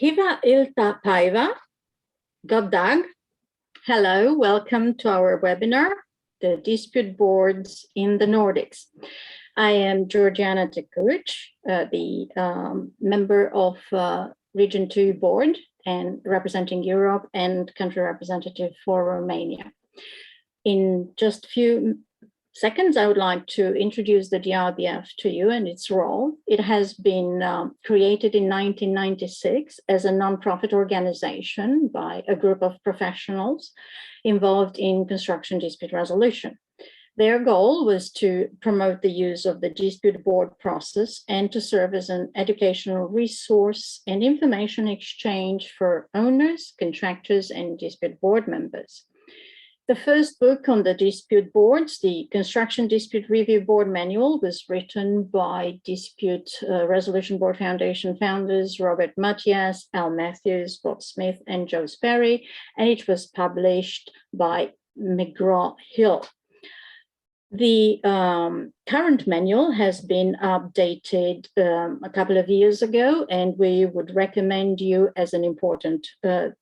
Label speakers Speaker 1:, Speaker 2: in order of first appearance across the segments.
Speaker 1: Hyvää iltapäivää. God dag. Hello, welcome to our webinar, The Dispute Boards in the Nordics. I am Georgiana Tekuc, the member of Region 2 Board and representing Europe and country representative for Romania. In just a few seconds, I would like to introduce the DRBF to you and its role. It has been created in 1996 as a non-profit organization by a group of professionals involved in construction dispute resolution. Their goal was to promote the use of the dispute board process and to serve as an educational resource and information exchange for owners, contractors, and dispute board members. The first book on the dispute boards, the Construction Dispute Review Board Manual, was written by Dispute Resolution Board Foundation founders Robert Matthias, Al Matthews, Bob Smith, and Joe Sperry, and it was published by McGraw-Hill. The current manual has been updated a couple of years ago, and we would recommend you as an important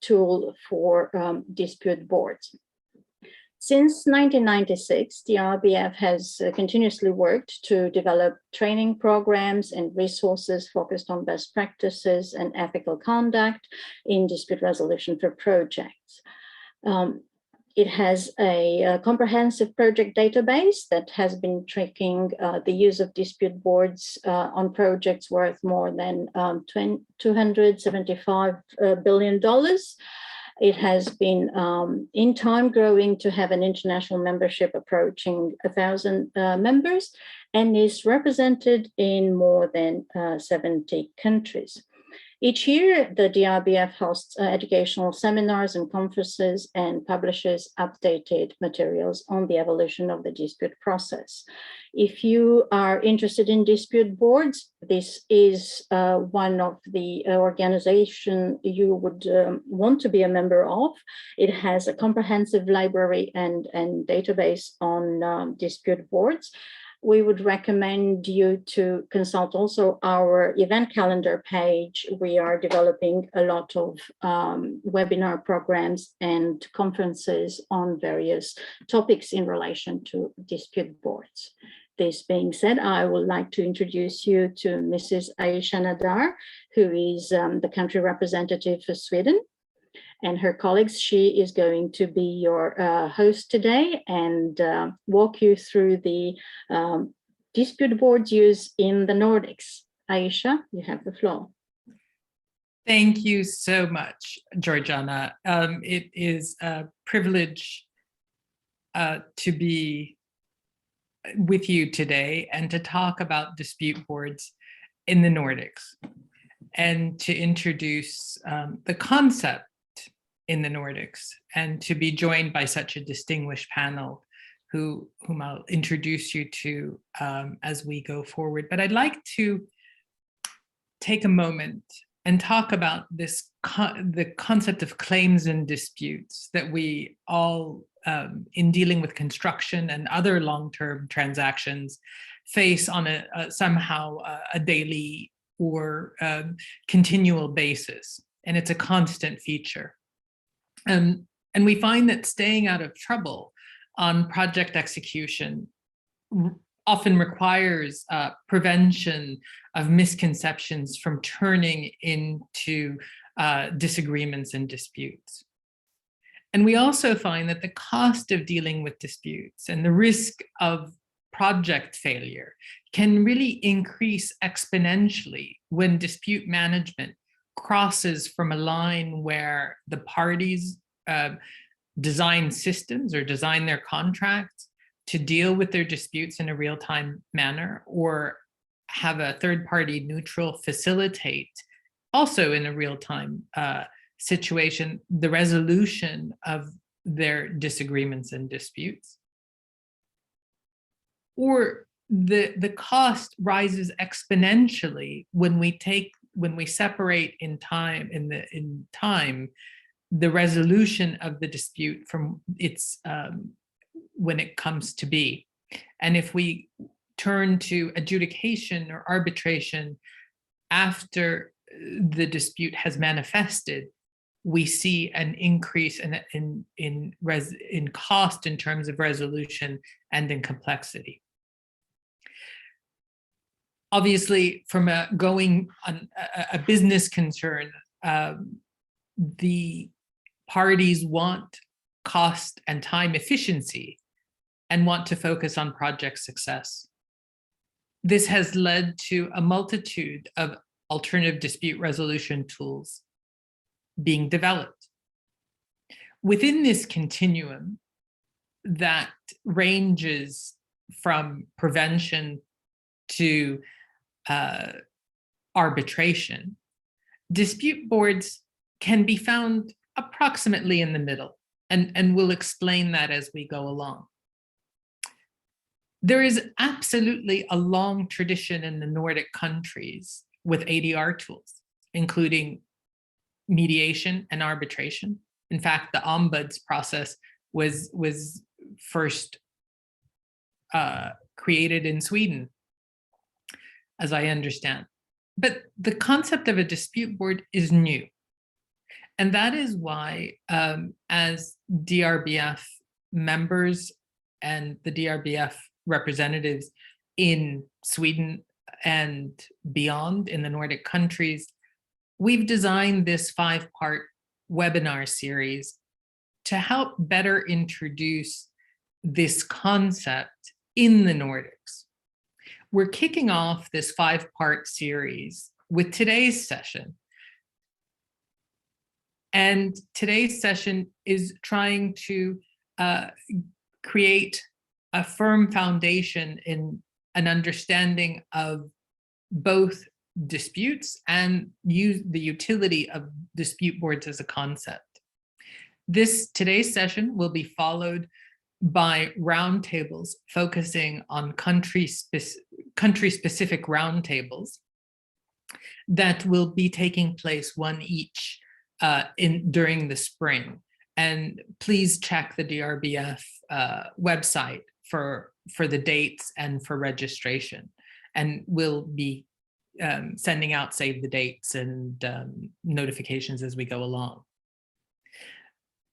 Speaker 1: tool for dispute boards. Since 1996, the RBF has continuously worked to develop training programs and resources focused on best practices and ethical conduct in dispute resolution for projects. It has a comprehensive project database that has been tracking the use of dispute boards on projects worth more than $275 billion. It has been in time growing to have an international membership approaching 1,000 members and is represented in more than 70 countries. Each year, the DRBF hosts educational seminars and conferences and publishes updated materials on the evolution of the dispute process. If you are interested in dispute boards, this is one of the organizations you would want to be a member of. It has a comprehensive library and database on dispute boards. We would recommend you to consult also our event calendar page. We are developing a lot of webinar programs and conferences on various topics in relation to dispute boards. This being said, I would like to introduce you to Mrs. Aisha Nadar, who is the country representative for Sweden. And her colleagues. She is going to be your host today and walk you through the dispute boards use in the Nordics. Aisha, you have the floor.
Speaker 2: Thank you so much, Georgiana. It is a privilege to be with you today and to talk about dispute boards in the Nordics and to introduce the concept in the Nordics, and to be joined by such a distinguished panel whom I'll introduce you to as we go forward. But I'd like to take a moment and talk about the concept of claims and disputes that we all, in dealing with construction and other long-term transactions, face on somehow a daily or continual basis, and it's a constant feature. And we find that staying out of trouble on project execution often requires prevention of misconceptions from turning into disagreements and disputes. And we also find that the cost of dealing with disputes and the risk of project failure can really increase exponentially when dispute management crosses from a line where the parties design systems or design their contracts to deal with their disputes in a real-time manner, or have a third-party neutral facilitate, also in a real-time situation, the resolution of their disagreements and disputes. Or the cost rises exponentially when we separate in time the resolution of the dispute from its when it comes to be. And if we turn to adjudication or arbitration after the dispute has manifested, we see an increase in cost in terms of resolution and in complexity. Obviously, from a business concern, the parties want cost and time efficiency and want to focus on project success. This has led to a multitude of alternative dispute resolution tools being developed. Within this continuum that ranges from prevention to arbitration, dispute boards can be found approximately in the middle, and we'll explain that as we go along. There is absolutely a long tradition in the Nordic countries with ADR tools, including mediation and arbitration. In fact, the ombuds process was first created in Sweden, as I understand. But the concept of a dispute board is new. And that is why, as DRBF members and the DRBF representatives in Sweden and beyond in the Nordic countries, we've designed this 5-part webinar series to help better introduce this concept in the Nordics. We're kicking off this 5-part series with today's session. And today's session is trying to create a firm foundation in an understanding of both disputes and the utility of dispute boards as a concept. Today's session will be followed by roundtables focusing on country-specific roundtables that will be taking place one each during the spring. And please check the DRBF website for the dates and for registration. And we'll be sending out save the dates and notifications as we go along.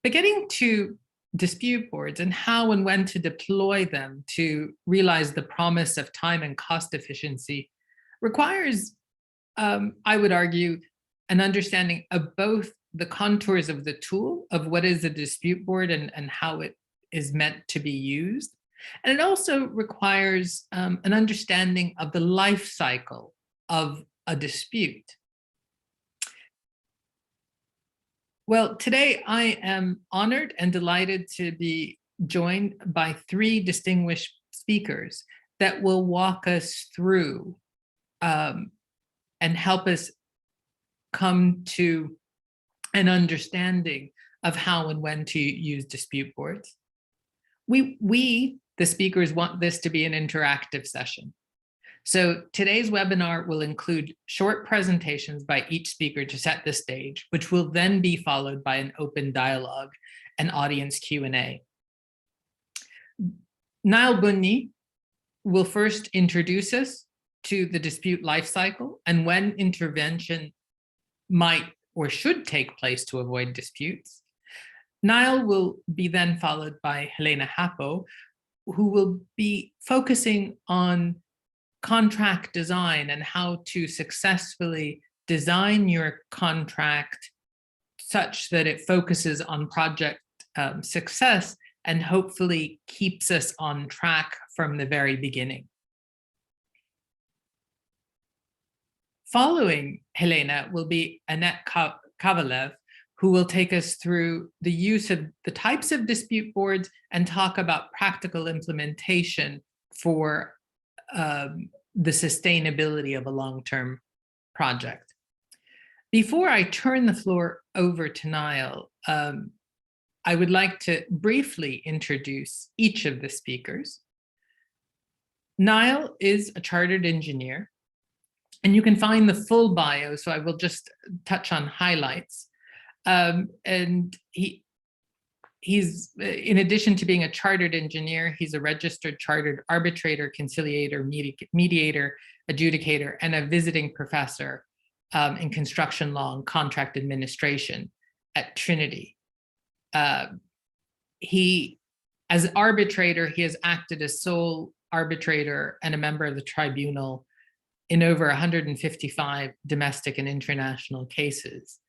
Speaker 2: But getting to dispute boards and how and when to deploy them to realize the promise of time and cost efficiency requires, I would argue, an understanding of both the contours of the tool, of what is a dispute board and how it is meant to be used. And it also requires an understanding of the life cycle of a dispute. Well, today I am honored and delighted to be joined by 3 distinguished speakers that will walk us through and help us come to an understanding of how and when to use dispute boards. We, the speakers, want this to be an interactive session. So today's webinar will include short presentations by each speaker to set the stage, which will then be followed by an open dialogue and audience Q&A. Niall Bunny will first introduce us to the dispute lifecycle and when intervention might or should take place to avoid disputes. Niall will be then followed by Helena Hapo, who will be focusing on contract design and how to successfully design your contract such that it focuses on project success and hopefully keeps us on track from the very beginning. Following Helena will be Annette Kavalev, who will take us through the use of the types of dispute boards and talk about practical implementation for the sustainability of a long-term project. Before I turn the floor over to Niall, I would like to briefly introduce each of the speakers. Niall is a chartered engineer, and you can find the full bio, so I will just touch on highlights. And he's, in addition to being a chartered engineer, he's a registered chartered arbitrator, conciliator, mediator, adjudicator, and a visiting professor in construction law and contract administration at Trinity. As arbitrator, he has acted as sole arbitrator and a member of the tribunal in over 155 domestic and international cases.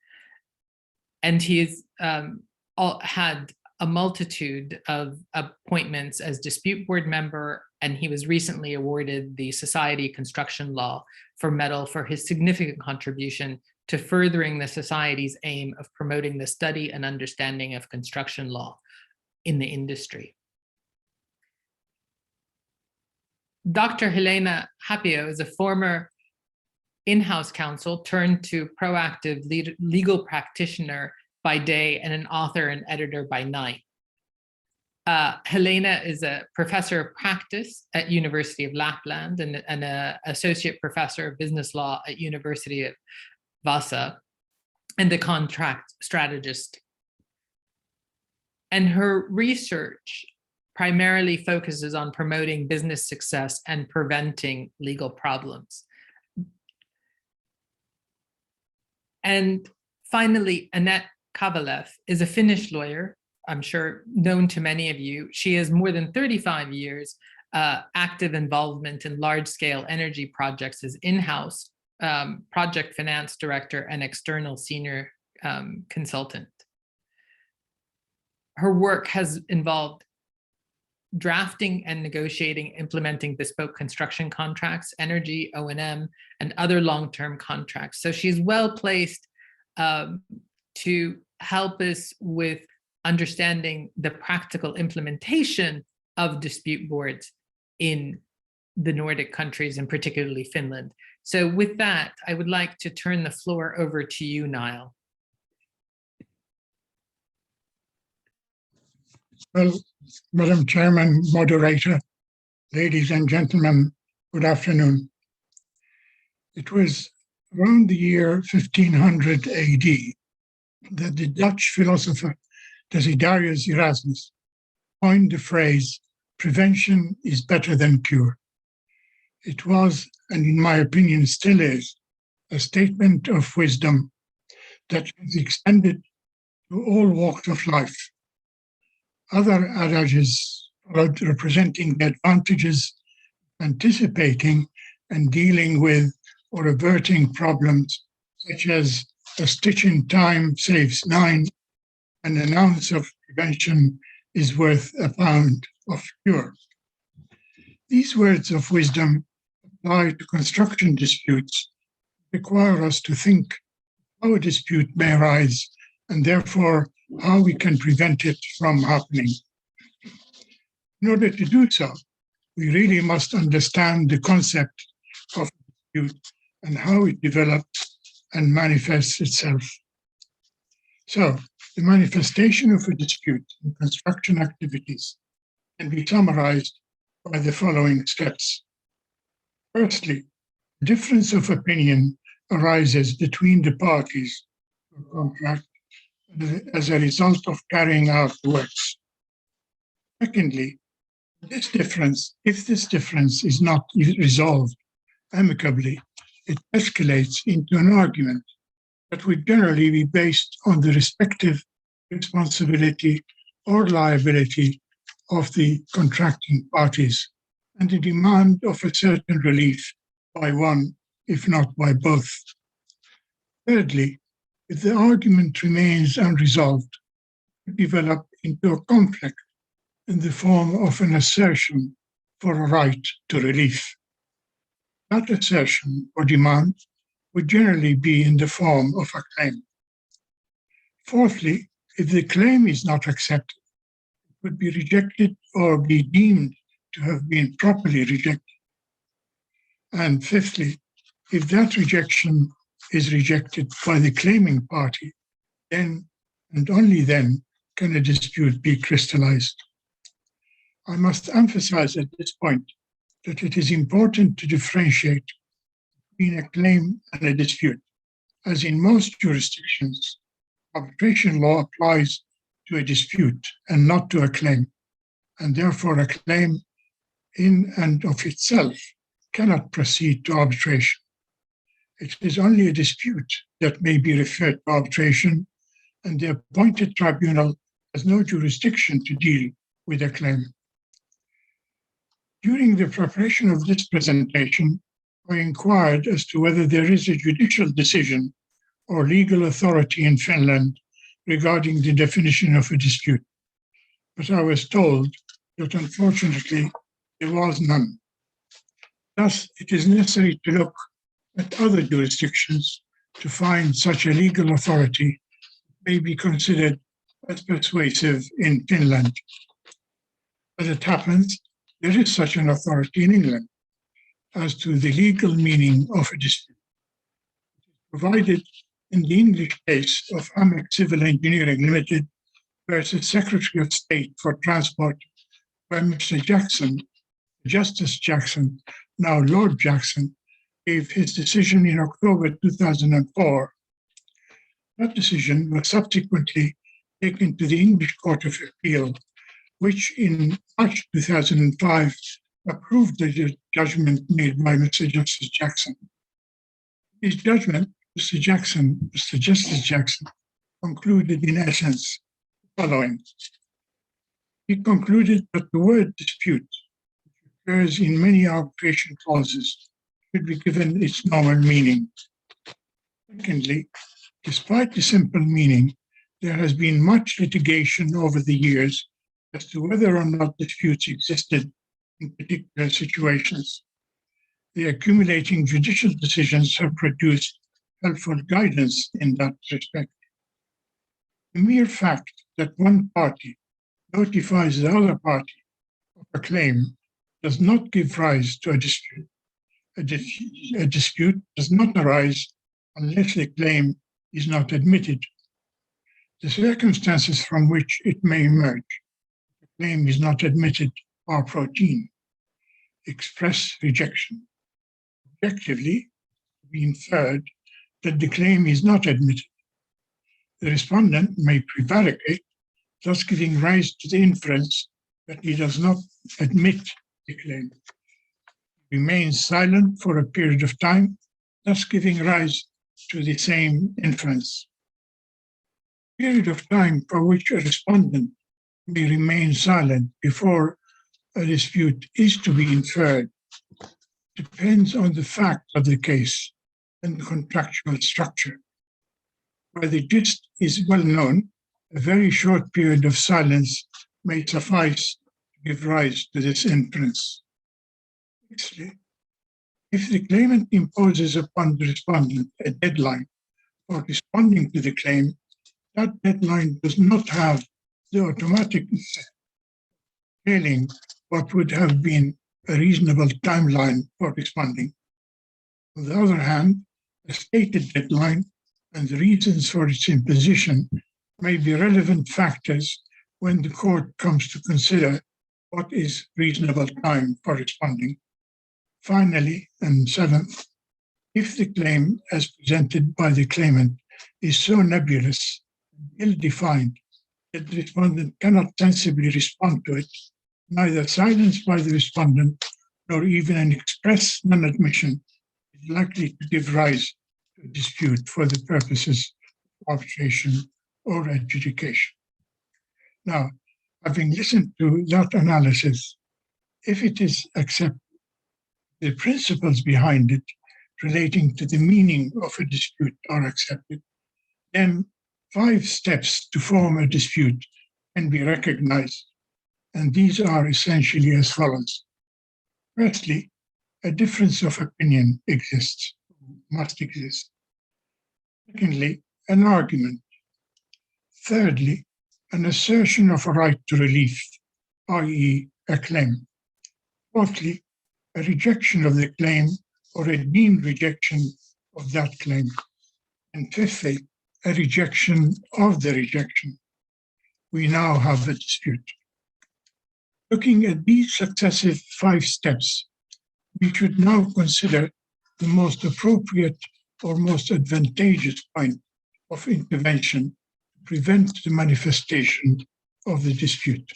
Speaker 2: And he's had a multitude of appointments as dispute board member, and he was recently awarded the Society of Construction Law Medal for his significant contribution to furthering the Society's aim of promoting the study and understanding of construction law in the industry. Dr. Helena Hapio is a former in-house counsel turned to proactive legal practitioner by day and an author and editor by night. Helena is a professor of practice at University of Lapland and an associate professor of business law at University of Vasa and a contract strategist. And her research primarily focuses on promoting business success and preventing legal problems. And finally, Annette Kavalev is a Finnish lawyer, I'm sure known to many of you. She has more than 35 years active involvement in large-scale energy projects as in-house project finance director and external senior consultant. Her work has involved drafting and negotiating, implementing bespoke construction contracts, energy, O&M, and other long-term contracts. So she's well placed to help us with understanding the practical implementation of dispute boards in the Nordic countries and particularly Finland. So with that, I would like to turn the floor over to you, Niall.
Speaker 3: Well, Madam Chairman, moderator, ladies and gentlemen, good afternoon. It was around the year 1500 AD that the Dutch philosopher Desiderius Erasmus coined the phrase, "Prevention is better than cure." It was, and in my opinion still is, a statement of wisdom that is extended to all walks of life. Other adages representing the advantages, anticipating and dealing with or averting problems, such as a stitch in time saves 9, and an ounce of prevention is worth a pound of cure. These words of wisdom apply to construction disputes, require us to think how a dispute may arise and therefore how we can prevent it from happening. In order to do so, we really must understand the concept of dispute and how it develops and manifests itself. So, the manifestation of a dispute in construction activities can be summarized by the following steps. Firstly, a difference of opinion arises between the parties to a contract as a result of carrying out the works. Secondly, if this difference is not resolved amicably, it escalates into an argument that would generally be based on the respective responsibility or liability of the contracting parties and the demand of a certain relief by one, if not by both. Thirdly, if the argument remains unresolved, it develops into a conflict in the form of an assertion for a right to relief. That assertion or demand would generally be in the form of a claim. Fourthly, if the claim is not accepted, it would be rejected or be deemed to have been properly rejected. And fifthly, if that rejection is rejected by the claiming party, then and only then can a dispute be crystallized. I must emphasize at this point that it is important to differentiate between a claim and a dispute, as in most jurisdictions, arbitration law applies to a dispute and not to a claim, and therefore a claim in and of itself cannot proceed to arbitration. It is only a dispute that may be referred to arbitration, and the appointed tribunal has no jurisdiction to deal with a claim. During the preparation of this presentation, I inquired as to whether there is a judicial decision or legal authority in Finland regarding the definition of a dispute, but I was told that unfortunately there was none. Thus, it is necessary to look at other jurisdictions to find such a legal authority may be considered as persuasive in Finland. As it happens, there is such an authority in England as to the legal meaning of a dispute. Provided in the English case of Amex Civil Engineering Limited versus Secretary of State for Transport, where Mr. Jackson, Justice Jackson, now Lord Jackson, gave his decision in October 2004. That decision was subsequently taken to the English Court of Appeal, which in March 2005 approved the judgment made by Mr. Justice Jackson. His judgment, Mr. Justice Jackson, concluded in essence the following. He concluded that the word dispute, which occurs in many arbitration clauses, should be given its normal meaning. Secondly, despite the simple meaning, there has been much litigation over the years as to whether or not disputes existed in particular situations. The accumulating judicial decisions have produced helpful guidance in that respect. The mere fact that one party notifies the other party of a claim does not give rise to a dispute. A dispute does not arise unless the claim is not admitted. The circumstances from which it may emerge, the claim is not admitted, are routine. Express rejection. Objectively, be inferred that the claim is not admitted. The respondent may prevaricate, thus giving rise to the inference that he does not admit the claim. He remains silent for a period of time, thus giving rise to the same inference. The period of time for which a respondent may remain silent before a dispute is to be inferred depends on the facts of the case and the contractual structure. Where the gist is well known, a very short period of silence may suffice to give rise to this inference. Sixthly, if the claimant imposes upon the respondent a deadline for responding to the claim, that deadline does not have the automatic effect of failing what would have been a reasonable timeline for responding. On the other hand, a stated deadline and the reasons for its imposition may be relevant factors when the court comes to consider what is reasonable time for responding. Finally, and seventh, if the claim as presented by the claimant is so nebulous and ill-defined that the respondent cannot sensibly respond to it, neither silence by the respondent nor even an express non-admission is likely to give rise to a dispute for the purposes of arbitration or adjudication. Now, having listened to that analysis, if it is accepted, the principles behind it relating to the meaning of a dispute are accepted, then 5 steps to form a dispute can be recognized, and these are essentially as follows. Firstly, a difference of opinion exists, must exist. Secondly, an argument. Thirdly, an assertion of a right to relief, i.e., a claim. Fourthly, a rejection of the claim or a deemed rejection of that claim. And fifthly, a rejection of the rejection. We now have a dispute. Looking at these successive 5 steps, we should now consider the most appropriate or most advantageous point of intervention to prevent the manifestation of the dispute.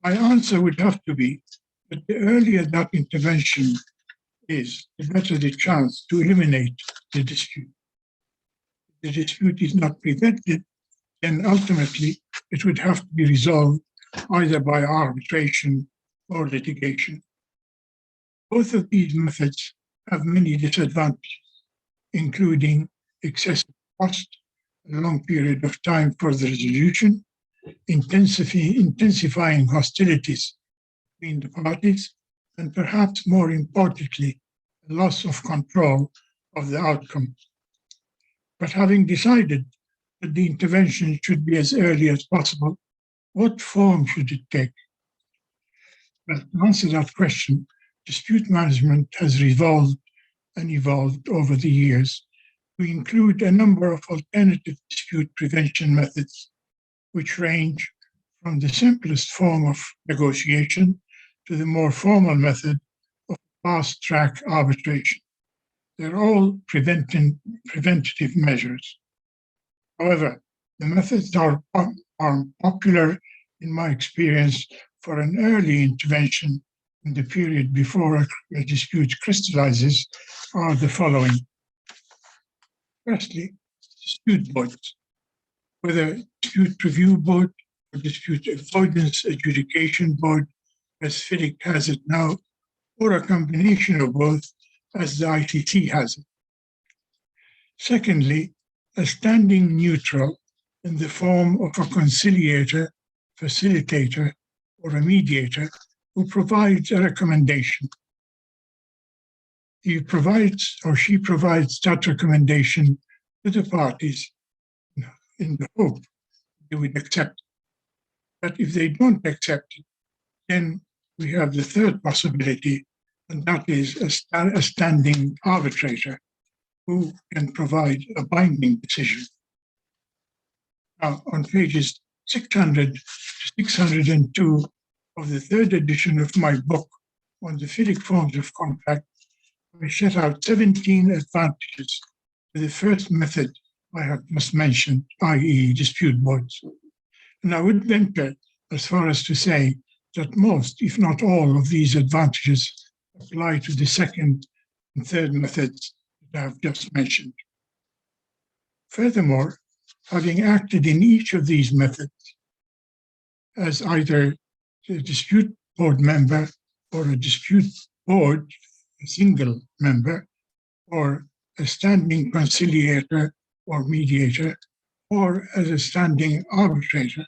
Speaker 3: My answer would have to be that the earlier that intervention is, the better the chance to eliminate the dispute. If the dispute is not prevented, then ultimately it would have to be resolved either by arbitration or litigation. Both of these methods have many disadvantages, including excessive cost, a long period of time for the resolution, intensifying hostilities between the parties, and perhaps more importantly, a loss of control of the outcome. But having decided that the intervention should be as early as possible, what form should it take? Well, to answer that question, dispute management has evolved over the years to include a number of alternative dispute prevention methods, which range from the simplest form of negotiation to the more formal method of fast-track arbitration. They're all preventative measures. However, the methods are popular, in my experience, for an early intervention in the period before a dispute crystallizes are the following. Firstly, dispute boards, whether dispute review board or dispute avoidance adjudication board, as FIDIC has it now, or a combination of both, as the ICC has it. Secondly, a standing neutral in the form of a conciliator, facilitator, or a mediator who provides a recommendation. He provides or she provides that recommendation to the parties in the hope they would accept it. But if they don't accept it, then we have the third possibility, and that is a standing arbitrator who can provide a binding decision. Now, on pages 600 to 602 of the third edition of my book on the FIDIC forms of contract, I set out 17 advantages to the first method I have just mentioned, i.e. dispute boards. And I would venture as far as to say that most, if not all, of these advantages apply to the second and third methods that I have just mentioned. Furthermore, having acted in each of these methods as either a dispute board member or a dispute board, a single member, or a standing conciliator or mediator, or as a standing arbitrator,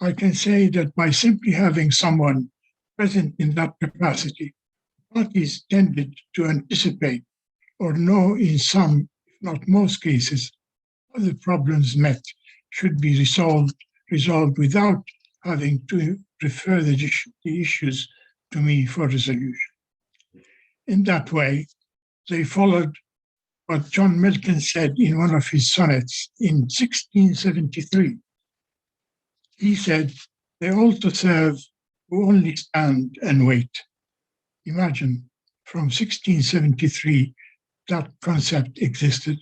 Speaker 3: I can say that by simply having someone present in that capacity, parties tended to anticipate or know in some, if not most cases, how the problems met should be resolved without having to refer the issues to me for resolution. In that way, they followed what John Milton said in one of his sonnets in 1673. He said, "They also serve who only stand and wait." Imagine, from 1673, that concept existed.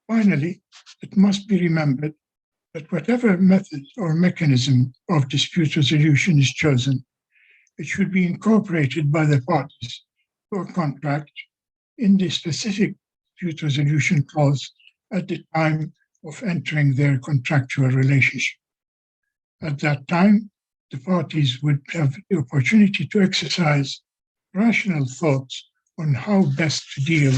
Speaker 3: Finally, it must be remembered that whatever method or mechanism of dispute resolution is chosen, it should be incorporated by the parties to a contract in the specific dispute resolution clause at the time of entering their contractual relationship. At that time, the parties would have the opportunity to exercise rational thoughts on how best to deal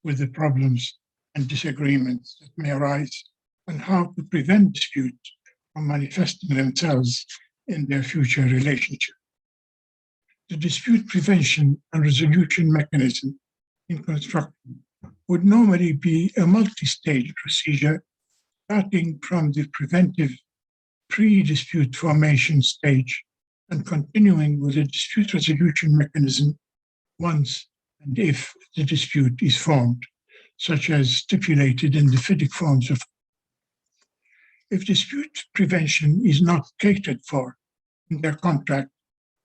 Speaker 3: with the problems and disagreements that may arise, and how to prevent disputes from manifesting themselves in their future relationship. The dispute prevention and resolution mechanism in construction would normally be a multi-stage procedure, starting from the preventive pre-dispute formation stage and continuing with a dispute resolution mechanism once and if the dispute is formed, such as stipulated in the FIDIC forms of. If dispute prevention is not catered for in their contract,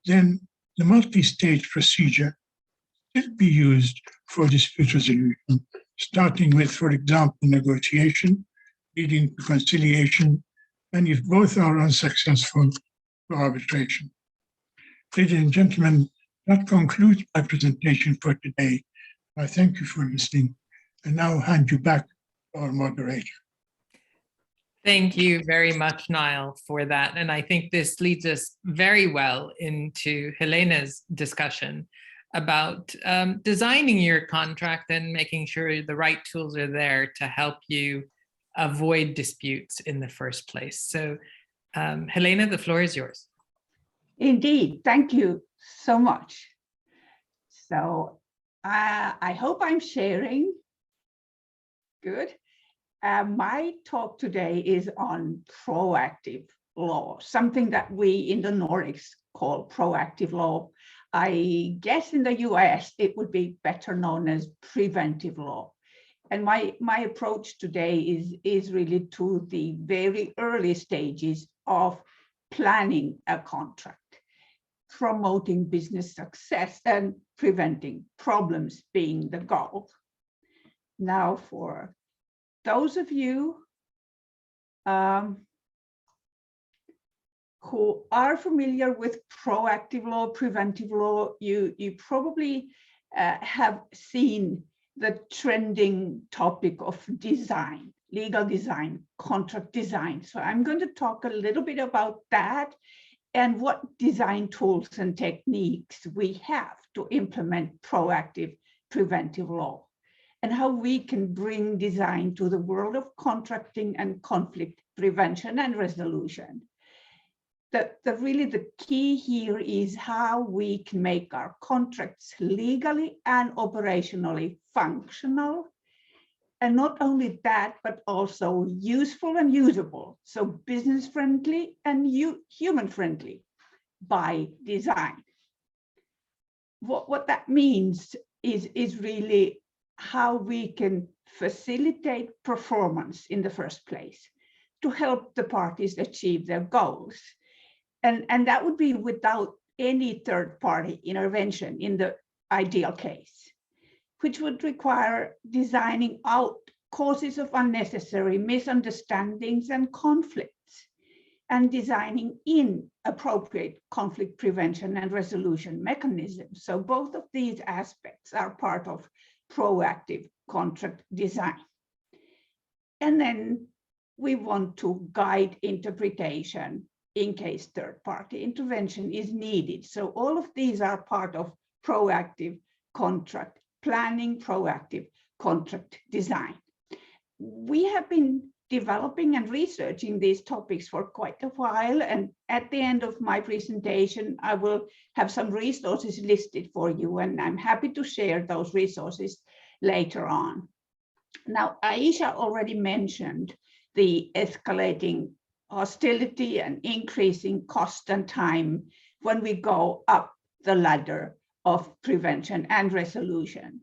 Speaker 3: then the multi-stage procedure should be used for dispute resolution, starting with, for example, negotiation, leading to conciliation, and if both are unsuccessful, to arbitration. Ladies and gentlemen, That concludes my presentation for today. I thank you for listening and now hand you back to our moderator.
Speaker 2: Thank you very much, Niall, for that. And I think this leads us very well into Helena's discussion about designing your contract and making sure the right tools are there to help you avoid disputes in the first place. So Helena, the floor is yours.
Speaker 4: Indeed, thank you so much. So I hope I'm sharing. Good. My talk today is on proactive law, something that we in the Nordics call proactive law. I guess in the US, it would be better known as preventive law. And my approach today is really to the very early stages of planning a contract, promoting business success and preventing problems being the goal. Now, for those of you who are familiar with proactive law, preventive law, you probably have seen the trending topic of design, legal design, contract design. So I'm going to talk a little bit about that and what design tools and techniques we have to implement proactive preventive law, and how we can bring design to the world of contracting and conflict prevention and resolution. Really the key here is how we can make our contracts legally and operationally functional. And not only that, but also useful and usable. So business friendly and human friendly by design. What that means is really how we can facilitate performance in the first place to help the parties achieve their goals. And that would be without any third-party intervention in the ideal case, which would require designing out causes of unnecessary misunderstandings and conflicts, and designing in appropriate conflict prevention and resolution mechanisms. So both of these aspects are part of proactive contract design. And then we want to guide interpretation in case third-party intervention is needed. So all of these are part of proactive contract planning, proactive contract design. We have been developing and researching these topics for quite a while, and at the end of my presentation, I will have some resources listed for you, and I'm happy to share those resources later on. Now, Aisha already mentioned the escalating hostility and increasing cost and time when we go up the ladder of prevention and resolution.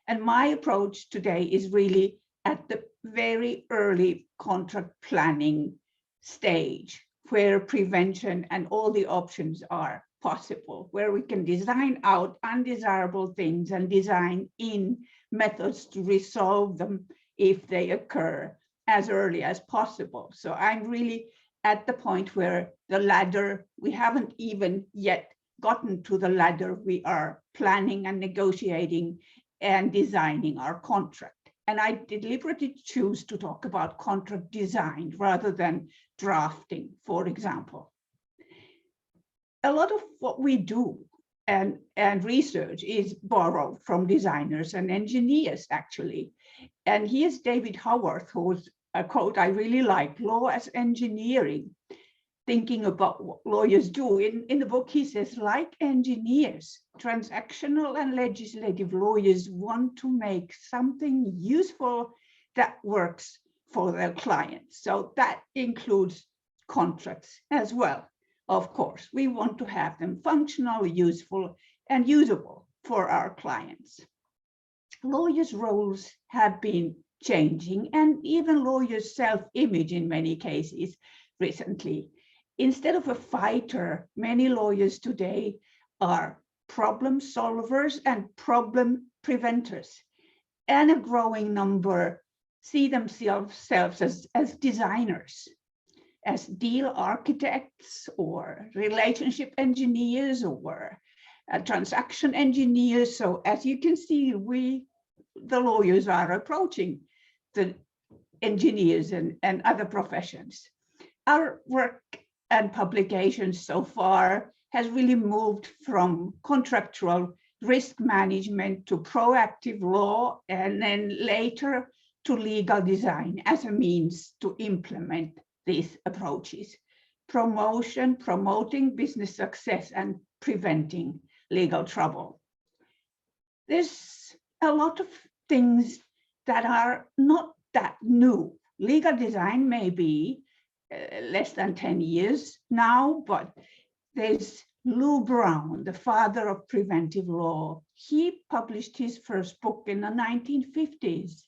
Speaker 4: And my approach today is really at the very early contract planning stage, where prevention and all the options are possible, where we can design out undesirable things and design in methods to resolve them if they occur as early as possible. So I'm really at the point where the ladder, we haven't even yet gotten to the ladder. We are planning and negotiating and designing our contract. And I deliberately choose to talk about contract design rather than drafting, for example. A lot of what we do and research is borrowed from designers and engineers, actually. And here's David Howarth, who's a quote I really like: law as engineering, thinking about what lawyers do. In the book, he says, like engineers, transactional and legislative lawyers want to make something useful that works for their clients. So that includes contracts as well. Of course, we want to have them functional, useful, and usable for our clients. Lawyers' roles have been changing, and even lawyers' self-image in many cases recently. Instead of a fighter, many lawyers today are problem solvers and problem preventers. And a growing number see themselves as designers, as deal architects or relationship engineers or transaction engineers. So as you can see, the lawyers are approaching the engineers and other professions. Our work and publications so far has really moved from contractual risk management to proactive law, and then later to legal design as a means to implement these approaches. Promoting business success and preventing legal trouble. There's a lot of things that are not that new. Legal design may be less than 10 years now, but there's Lou Brown, the father of preventive law. He published his first book in the 1950s.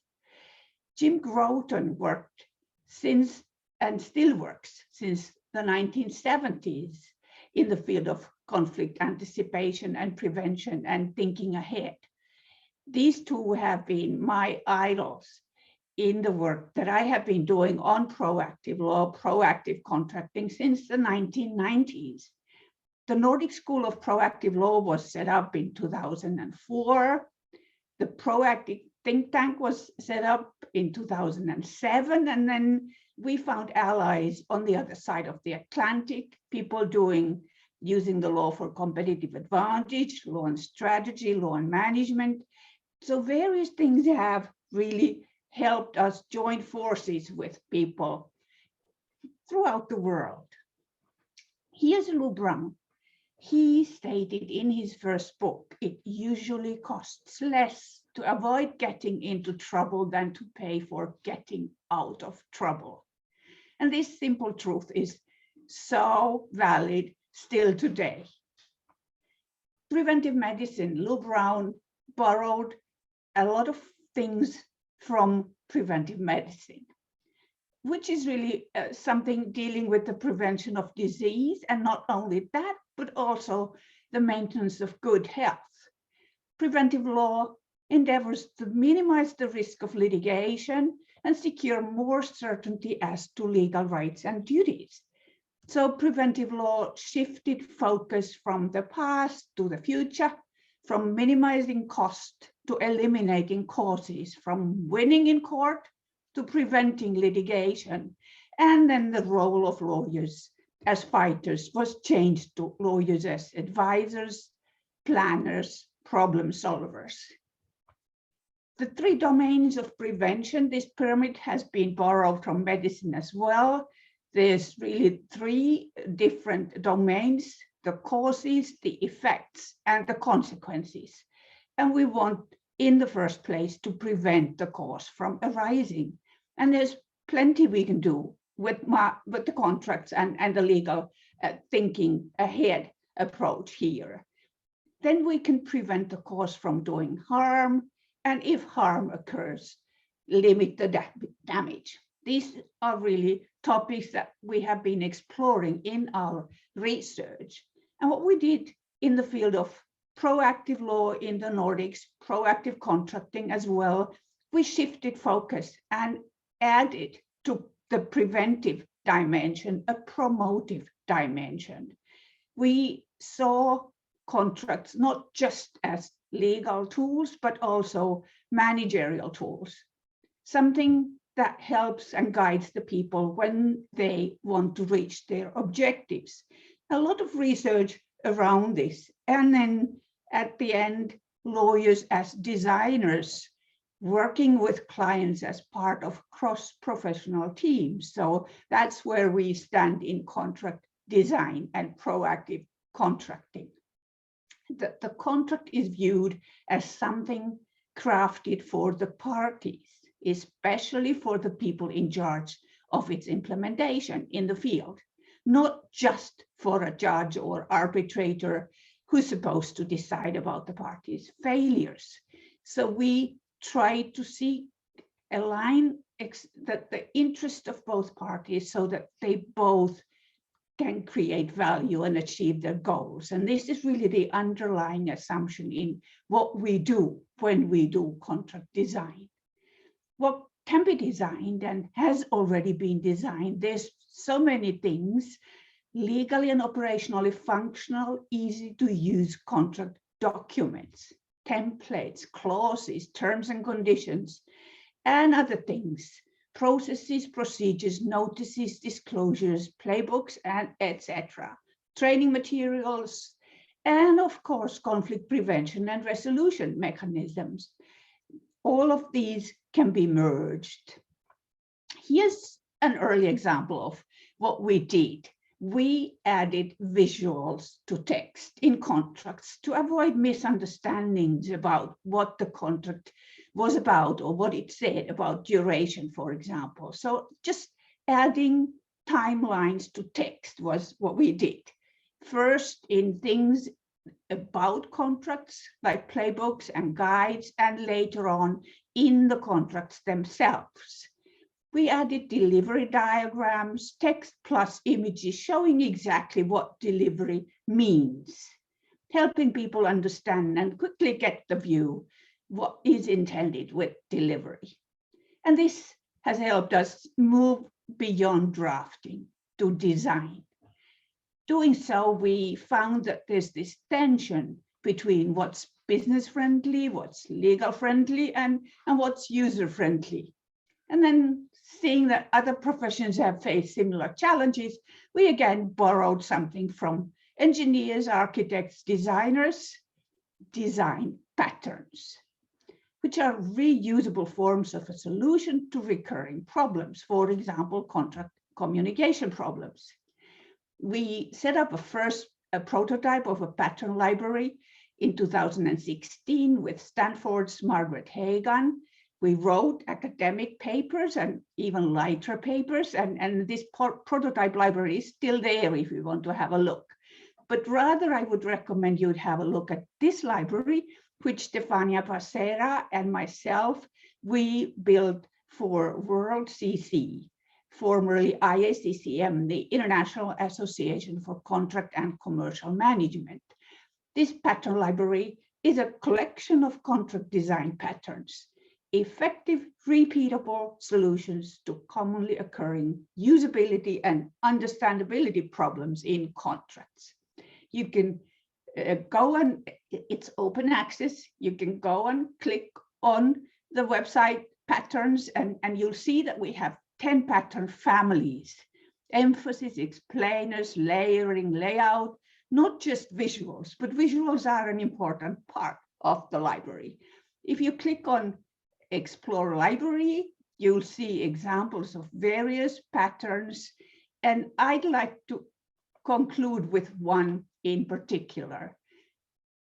Speaker 4: Jim Groton worked since, and still works since the 1970s in the field of conflict anticipation and prevention and thinking ahead. These two have been my idols in the work that I have been doing on proactive law, proactive contracting since the 1990s. The Nordic School of Proactive Law was set up in 2004. The Proactive Think Tank was set up in 2007, and then we found allies on the other side of the Atlantic, people using the law for competitive advantage, law and strategy, law and management. So various things have really helped us join forces with people throughout the world. Here's Lou Brown. He stated in his first book, it usually costs less to avoid getting into trouble than to pay for getting out of trouble. And this simple truth is so valid still today. Preventive medicine, Lou Brown borrowed a lot of things from preventive medicine, which is really something dealing with the prevention of disease, and not only that, but also the maintenance of good health. Preventive law endeavors to minimize the risk of litigation and secure more certainty as to legal rights and duties. So preventive law shifted focus from the past to the future, from minimizing cost to eliminating causes, from winning in court to preventing litigation. And then the role of lawyers as fighters was changed to lawyers as advisors, planners, problem solvers. The three domains of prevention, this pyramid has been borrowed from medicine as well. There's really three different domains: the causes, the effects, and the consequences. And we want, in the first place, to prevent the cause from arising. And there's plenty we can do with the contracts and the legal thinking ahead approach here. Then we can prevent the cause from doing harm, and if harm occurs, limit the damage. These are really topics that we have been exploring in our research. And what we did in the field of proactive law in the Nordics, proactive contracting as well, we shifted focus and added to the preventive dimension a promotive dimension. We saw contracts not just as legal tools, but also managerial tools, something that helps and guides the people when they want to reach their objectives. A lot of research around this. And then at the end, lawyers as designers, working with clients as part of cross-professional teams. So that's where we stand in contract design and proactive contracting. The contract is viewed as something crafted for the parties, especially for the people in charge of its implementation in the field, not just for a judge or arbitrator who's supposed to decide about the parties' failures. So we try to align the interest of both parties so that they both can create value and achieve their goals. And this is really the underlying assumption in what we do when we do contract design. What can be designed and has already been designed, there's so many things. legally and operationally functional, easy to use contract documents, templates, clauses, terms and conditions, and other things, processes, procedures, notices, disclosures, playbooks, and etc. Training materials, and of course, conflict prevention and resolution mechanisms. All of these can be merged. Here's an early example of what we did. We added visuals to text in contracts to avoid misunderstandings about what the contract was about or what it said about duration, for example. So just adding timelines to text was what we did. First in things about contracts like playbooks and guides, and later on in the contracts themselves. We added delivery diagrams, text plus images showing exactly what delivery means, helping people understand and quickly get the view what is intended with delivery. And this has helped us move beyond drafting to design. Doing so, we found that there's this tension between what's business friendly, what's legal friendly, and what's user friendly. And then seeing that other professions have faced similar challenges, we again borrowed something from engineers, architects, designers, design patterns, which are reusable forms of a solution to recurring problems, for example, contract communication problems. We set up a prototype of a pattern library in 2016 with Stanford's Margaret Hagan. We wrote academic papers and even lighter papers, and this prototype library is still there if you want to have a look. But rather, I would recommend you'd have a look at this library, which Stefania Pacera and myself, we built for World CC, formerly IACCM, the International Association for Contract and Commercial Management. This pattern library is a collection of contract design patterns, effective, repeatable solutions to commonly occurring usability and understandability problems in contracts. You can go and it's open access. You can go and click on the website patterns and you'll see that we have 10 pattern families, emphasis, explainers, layering, layout, not just visuals, but visuals are an important part of the library. If you click on Explore Library, you'll see examples of various patterns. And I'd like to conclude with one in particular.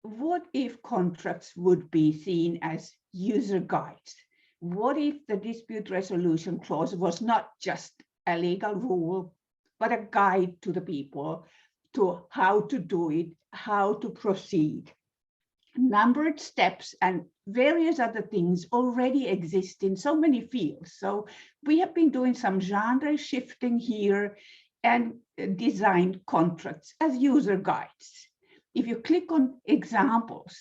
Speaker 4: What if contracts would be seen as user guides? What if the dispute resolution clause was not just a legal rule, but a guide to the people to how to do it, how to proceed? Numbered steps and various other things already exist in so many fields. So we have been doing some genre shifting here and designed contracts as user guides. If you click on examples,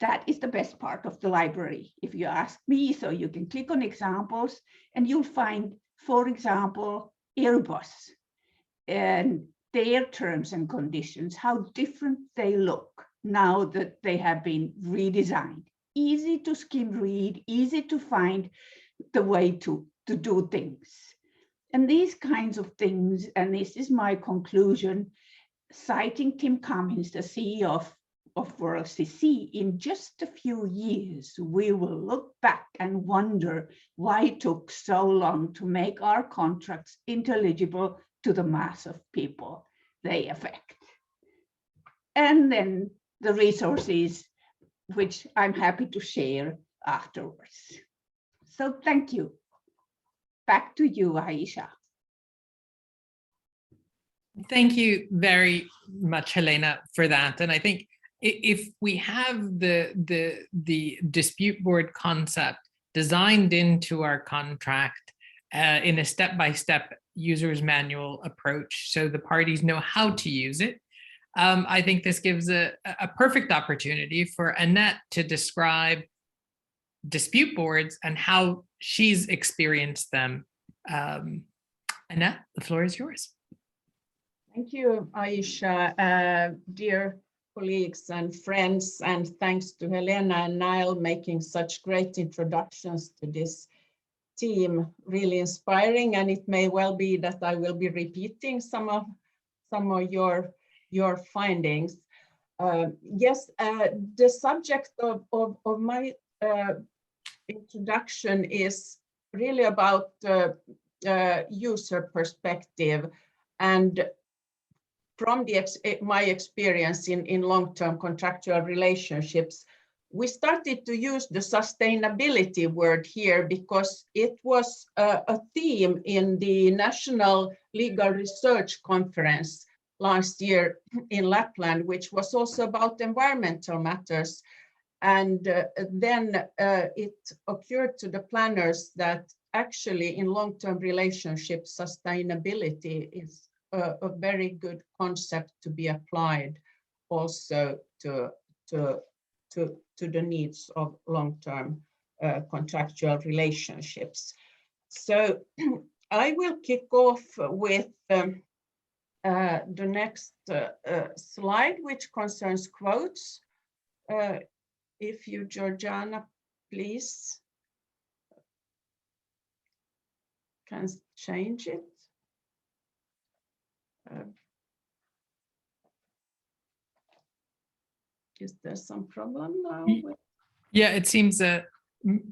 Speaker 4: that is the best part of the library, if you ask me. So you can click on examples and you'll find, for example, Airbus and their terms and conditions, how different they look now that they have been redesigned. Easy to skim read, easy to find the way to do things. And these kinds of things, and this is my conclusion, citing Tim Cummins, the CEO of World CC, in just a few years, we will look back and wonder why it took so long to make our contracts intelligible to the mass of people they affect. And then the resources, which I'm happy to share afterwards. So thank you. Back to you, Aisha.
Speaker 2: Thank you very much, Helena, for that. And I think if we have the dispute board concept designed into our contract in a step-by-step user's manual approach, so the parties know how to use it, I think this gives a perfect opportunity for Annette to describe dispute boards and how she's experienced them. Annette, the floor is yours.
Speaker 5: Thank you, Aisha. Dear colleagues and friends, and thanks to Helena and Niall making such great introductions to this team, really inspiring. And it may well be that I will be repeating some of your findings. Yes, the subject of my introduction is really about user perspective, and from my experience in long-term contractual relationships, we started to use the sustainability word here because it was a theme in the National Legal Research Conference last year in Lapland, which was also about environmental matters. And then it occurred to the planners that actually in long-term relationships, sustainability is a very good concept to be applied also to the needs of long-term contractual relationships. So I will kick off with the next slide, which concerns quotes. If you, Georgiana, please, can change it. Is there some problem now?
Speaker 2: Yeah, it seems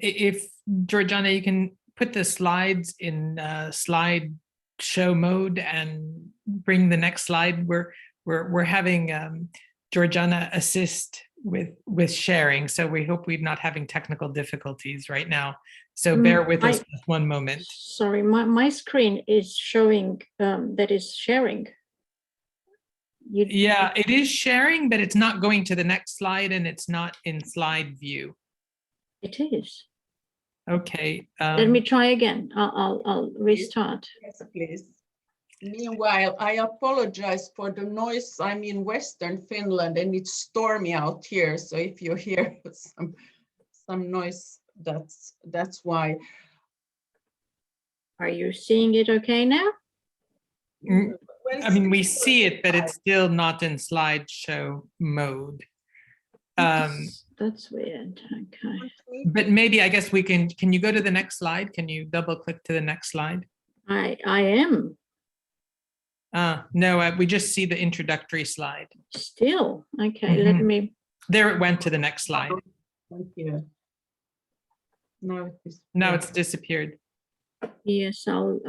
Speaker 2: if Georgiana, you can put the slides in slide show mode and bring the next slide. We're having Georgiana assist with sharing, so we hope we're not having technical difficulties right now. So bear with us just one moment.
Speaker 1: Sorry, my screen is showing that is sharing.
Speaker 2: Yeah, it is sharing, but it's not going to the next slide, and it's not in slide view.
Speaker 1: It is.
Speaker 2: Okay.
Speaker 1: Let me try again. I'll restart.
Speaker 5: Yes, please. Meanwhile, I apologize for the noise. I'm in Western Finland and it's stormy out here. So if you hear some noise, that's why.
Speaker 1: Are you seeing it okay now?
Speaker 2: I mean, we see it, but it's still not in slideshow mode.
Speaker 1: That's weird. Okay.
Speaker 2: But maybe, I guess we can you go to the next slide? Can you double click to the next slide?
Speaker 1: I am.
Speaker 2: No, we just see the introductory slide.
Speaker 1: Still, okay, let me.
Speaker 2: There it went to the next slide.
Speaker 5: Thank you.
Speaker 2: Now it's disappeared.
Speaker 1: Yes, I'll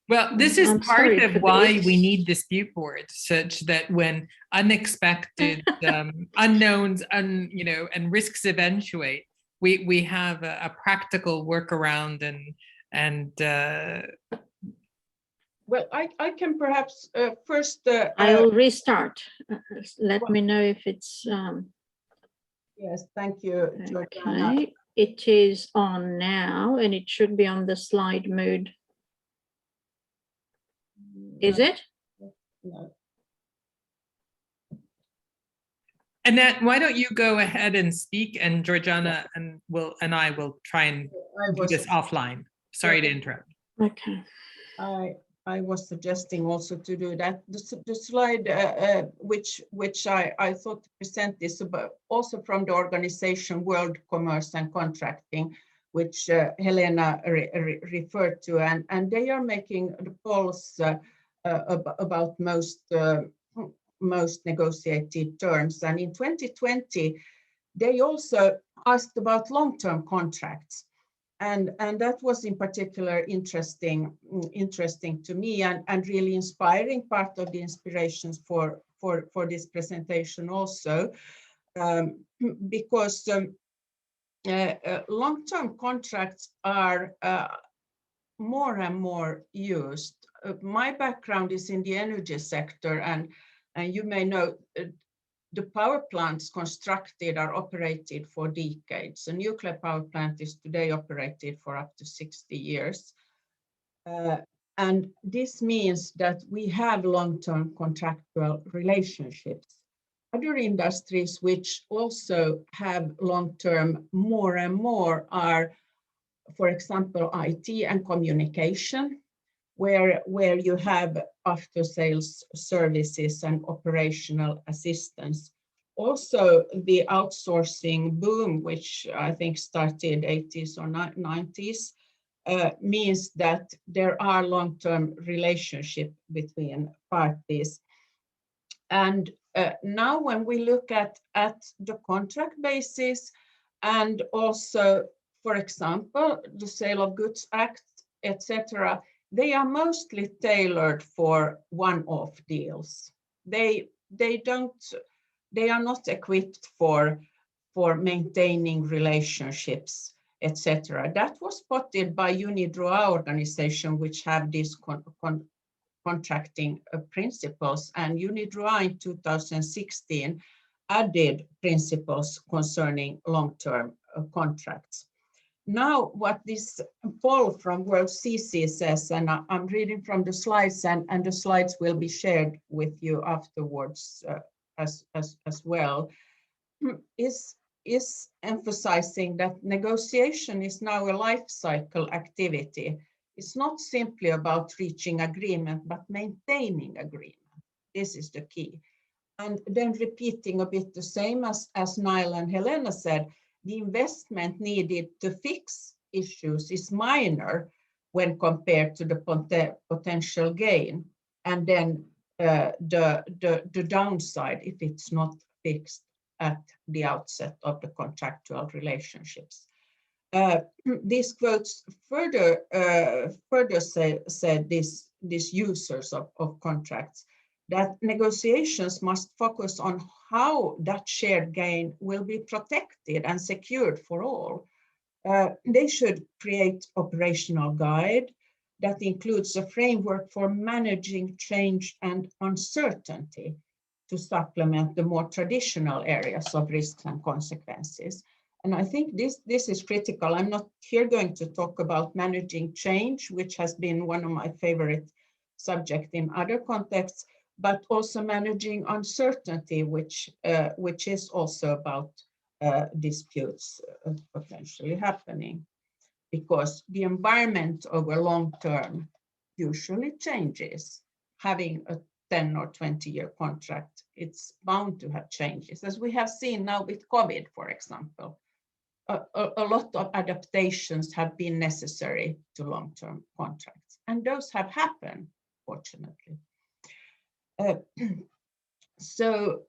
Speaker 2: well, this is part of why we
Speaker 1: this.
Speaker 2: need dispute boards, such that when unexpected unknowns and risks eventuate, we have a practical workaround and
Speaker 5: well, I can perhaps first
Speaker 1: I'll restart. Let me know if it's
Speaker 5: yes, thank you, Georgiana.
Speaker 1: okay. It is on now, and it should be on the slide mode. Is it?
Speaker 5: No.
Speaker 2: Annette, why don't you go ahead and speak, and Georgiana and I will try and do this offline. Sorry to interrupt.
Speaker 1: Okay.
Speaker 5: I was suggesting also to do that. The slide which I thought to present is about also from the organization World Commerce and Contracting, which Helena referred to, and they are making the polls about most negotiated terms. And in 2020, they also asked about long-term contracts. And that was in particular interesting to me and really inspiring, part of the inspirations for this presentation also, because long-term contracts are more and more used. My background is in the energy sector, and you may know the power plants constructed are operated for decades. A nuclear power plant is today operated for up to 60 years. And this means that we have long-term contractual relationships. Other industries which also have long-term more and more are, for example, IT and communication, where you have after sales services and operational assistance. Also, the outsourcing boom, which I think started 80s or 90s, means that there are long-term relationship between parties. And now when we look at the contract basis, and also, for example, the Sale of Goods Act, etc., they are mostly tailored for one-off deals. They are not equipped for maintaining relationships, etc. That was spotted by UniDroit organization, which have these contracting principles, and UniDroit in 2016 added principles concerning long-term contracts. Now, what this Paul from World CC says, and I'm reading from the slides, and the slides will be shared with you afterwards as well, is emphasizing that negotiation is now a life cycle activity. It's not simply about reaching agreement, but maintaining agreement. This is the key. And then repeating a bit the same as Niall and Helena said, the investment needed to fix issues is minor when compared to the potential gain. And then the downside if it's not fixed at the outset of the contractual relationships. These quotes further said these users of contracts, that negotiations must focus on how that shared gain will be protected and secured for all. They should create operational guide that includes a framework for managing change and uncertainty to supplement the more traditional areas of risks and consequences. And I think this is critical. I'm not here going to talk about managing change, which has been one of my favorite subjects in other contexts, but also managing uncertainty, which is also about disputes potentially happening, because the environment over long term usually changes. Having a 10 or 20-year contract, it's bound to have changes, as we have seen now with COVID, for example. A lot of adaptations have been necessary to long-term contracts, and those have happened, fortunately. So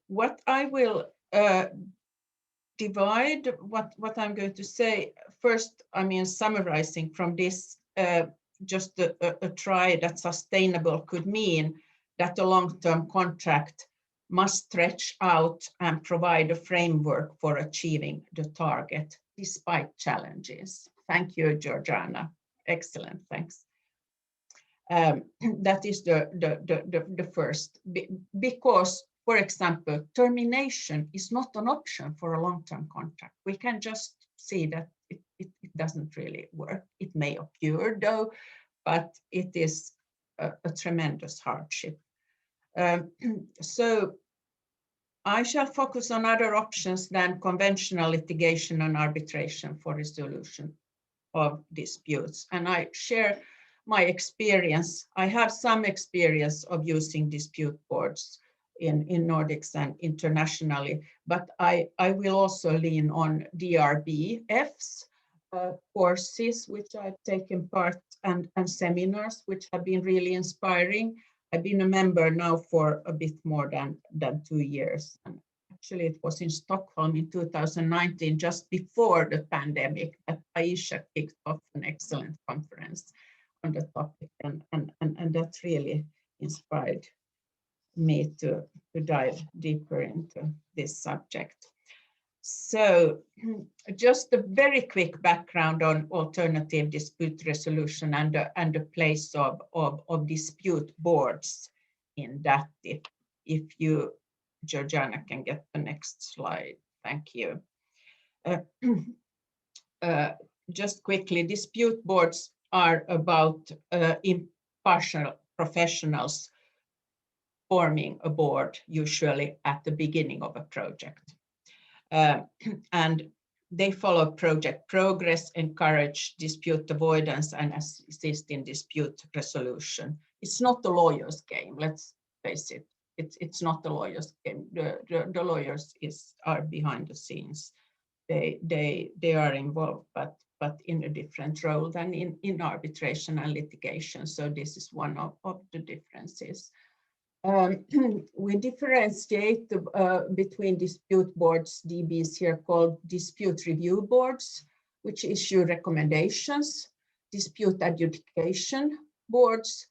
Speaker 5: what I will divide, what I'm going to say first, I mean, summarizing from this, just a try that sustainable could mean that a long-term contract must stretch out and provide a framework for achieving the target despite challenges. Thank you, Georgiana. Excellent, thanks. That is the first, because, for example, termination is not an option for a long-term contract. We can just see that it doesn't really work. It may occur though, but it is a tremendous hardship. So I shall focus on other options than conventional litigation and arbitration for resolution of disputes. And I share my experience. I have some experience of using dispute boards in Nordics and internationally, but I will also lean on DRBF's courses, which I've taken part, and seminars, which have been really inspiring. I've been a member now for a bit more than 2 years. And actually, it was in Stockholm in 2019, just before the pandemic, that Aisha kicked off an excellent conference on the topic, and that really inspired me to dive deeper into this subject. So just a very quick background on alternative dispute resolution and the place of dispute boards in that. If you, Georgiana, can get the next slide. Thank you. Just quickly, dispute boards are about impartial professionals forming a board, usually at the beginning of a project. And They follow project progress, encourage dispute avoidance, and assist in dispute resolution. It's not the lawyer's game, let's face it. It's not the lawyer's game. The lawyers are behind the scenes. They are involved, but in a different role than in arbitration and litigation. So this is one of the differences. We differentiate between dispute boards, DBs here called dispute review boards, which issue recommendations, dispute adjudication boards,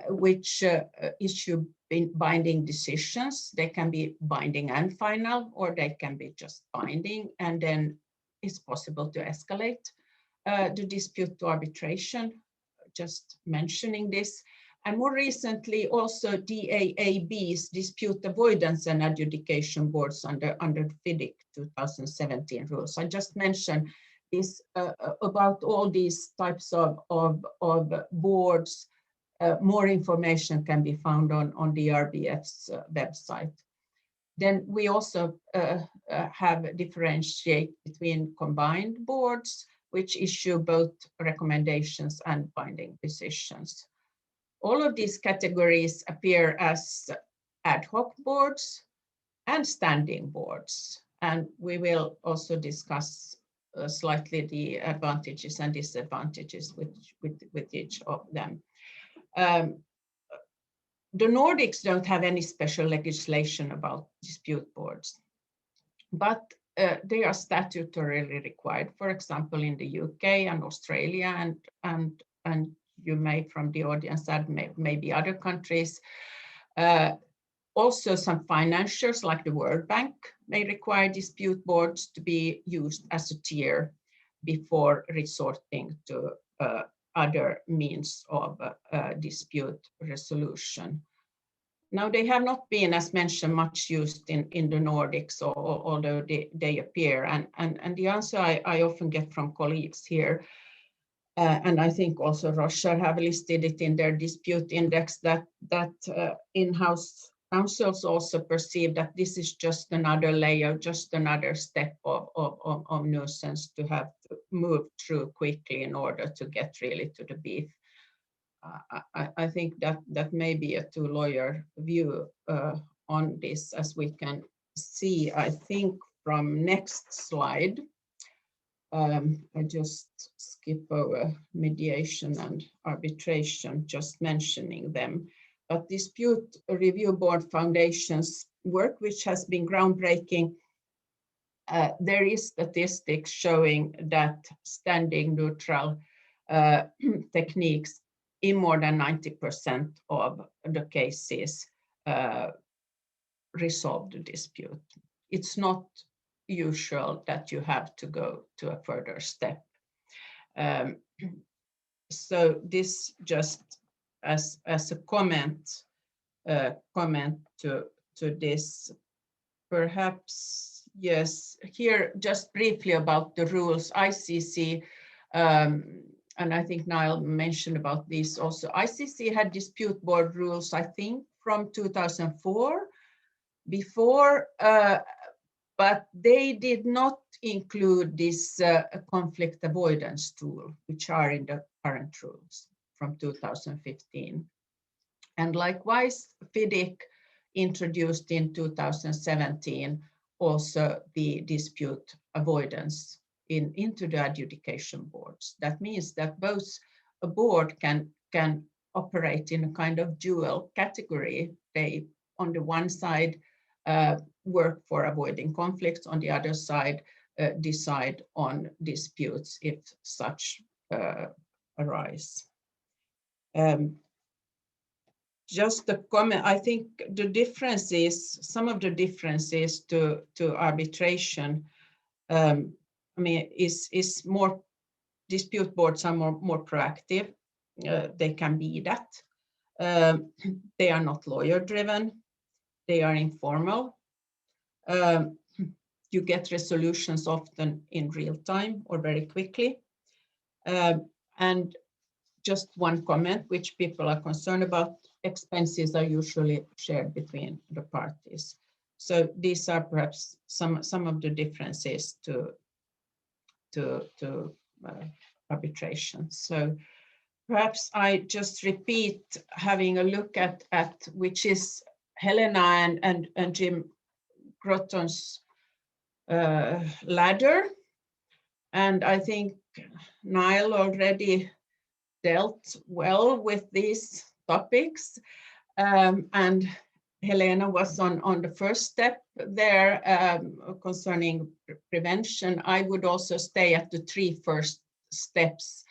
Speaker 5: which issue binding decisions. They can be binding and final, or they can be just binding, and then it's possible to escalate the dispute to arbitration, just mentioning this. And more recently, also DAAB's dispute avoidance and adjudication boards under FIDIC 2017 rules. I just mentioned this about all these types of boards. More information can be found on the RBF's website. Then we also have differentiate between combined boards, which issue both recommendations and binding decisions. All of these categories appear as ad hoc boards and standing boards. And we will also discuss slightly the advantages and disadvantages with each of them. The Nordics don't have any special legislation about dispute boards, but they are statutorily required, for example, in the UK and Australia, and you may from the audience add maybe other countries. Also some financiers like the World Bank may require dispute boards to be used as a tier before resorting to other means of dispute resolution. Now, they have not been, as mentioned, much used in the Nordics, although they appear. And the answer I often get from colleagues here, and I think also Russia have listed it in their dispute index, that in-house counsels also perceive that this is just another layer, just another step of nuisance to have to move through quickly in order to get really to the beef. I think that may be a two-lawyer view on this, as we can see, I think, from next slide. I just skip over mediation and arbitration, just mentioning them. But Dispute Review Board Foundation's work, which has been groundbreaking, there is statistics showing that standing neutral techniques in more than 90% of the cases resolve the dispute. It's not usual that you have to go to a further step. So this just as a comment to this, perhaps. Yes, here just briefly about the rules. ICC, and I think Niall mentioned about these also. ICC had dispute board rules, I think, from 2004 before, but they did not include this conflict avoidance tool, which are in the current rules from 2015. And likewise, FIDIC introduced in 2017 also the dispute avoidance into the adjudication boards. That means that both a board can operate in a kind of dual category. They, on the one side, work for avoiding conflicts, on the other side, decide on disputes if such arise. Just a comment, I think the differences, some of the differences to arbitration, I mean, is more, dispute boards are more proactive. They can be that. They are not lawyer driven. They are informal. You get resolutions often in real time or very quickly. And just one comment, which people are concerned about, expenses are usually shared between the parties. So these are perhaps some of the differences to to arbitration. So perhaps I just repeat, having a look at which is Helena and Jim Groton's ladder. And I think Niall already dealt well with these topics. And Helena was on the first step there concerning prevention. I would also stay at the 3 first steps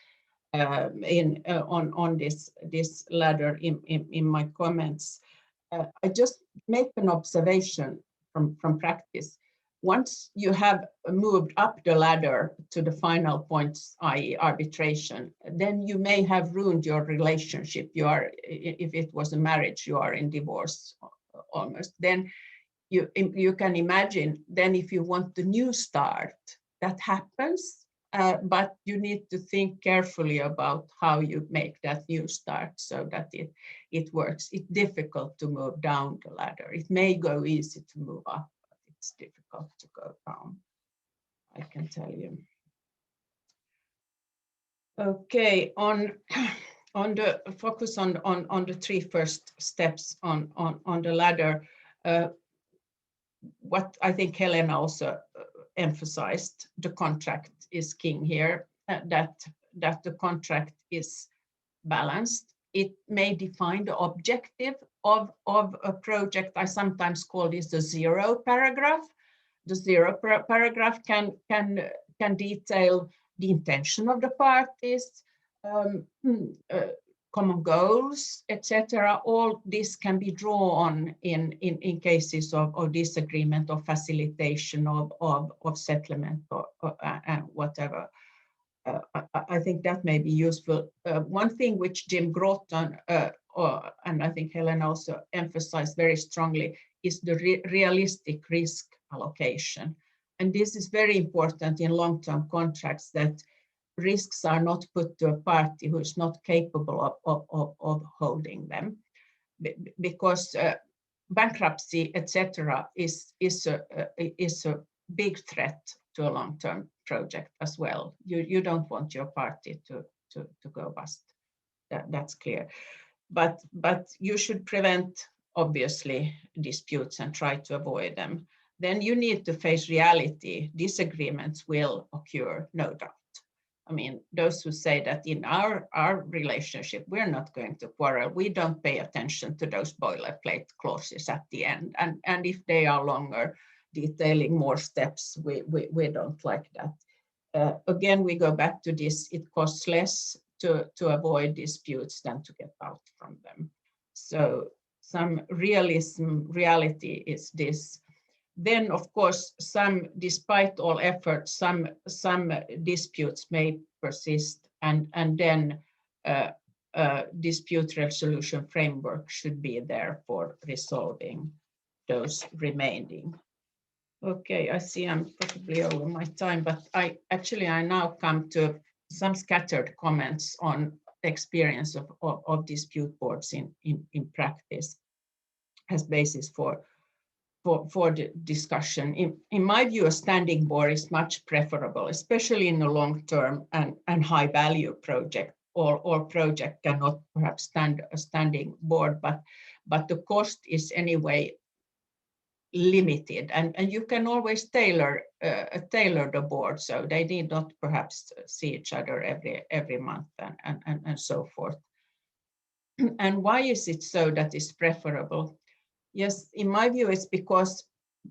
Speaker 5: on this ladder in my comments. I just make an observation from practice. Once you have moved up the ladder to the final points, i.e. arbitration, then you may have ruined your relationship. You are, if it was a marriage, you are in divorce almost. Then you can imagine, then if you want the new start, that happens, but you need to think carefully about how you make that new start so that it works. It's difficult to move down the ladder. It may go easy to move up. It's difficult to go down, I can tell you. Okay, on the focus on the 3 first steps on the ladder, what I think Helena also emphasized, the contract is king here, that the contract is balanced. It may define the objective of a project. I sometimes call this the 0 paragraph. The 0 paragraph can detail the intention of the parties, common goals, etc. All this can be drawn in cases of disagreement or facilitation of settlement or whatever. I think that may be useful. One thing which Jim Groton and I think Helen also emphasized very strongly is the realistic risk allocation. And this is very important in long-term contracts, that risks are not put to a party who is not capable of holding them, because bankruptcy, etc., is a big threat to a long-term project as well. You don't want your party to go bust. That's clear. But you should prevent, obviously, disputes and try to avoid them. Then you need to face reality. Disagreements will occur, no doubt. I mean, those who say that in our relationship, we're not going to quarrel. We don't pay attention to those boilerplate clauses at the end. And if they are longer, detailing more steps, we don't like that. Again, we go back to this, it costs less to avoid disputes than to get out from them. So some reality is this. Then, of course, despite all efforts, some disputes may persist, and then dispute resolution framework should be there for resolving those remaining. Okay, I see I'm probably over my time, but I now come to some scattered comments on the experience of dispute boards in practice as basis for the discussion. In my view, a standing board is much preferable, especially in a long-term and high-value project. All project cannot perhaps stand a standing board, but the cost is anyway limited, and you can always tailor the board, so they need not perhaps see each other every month and so forth. And why is it so that is preferable? Yes, in my view, it's because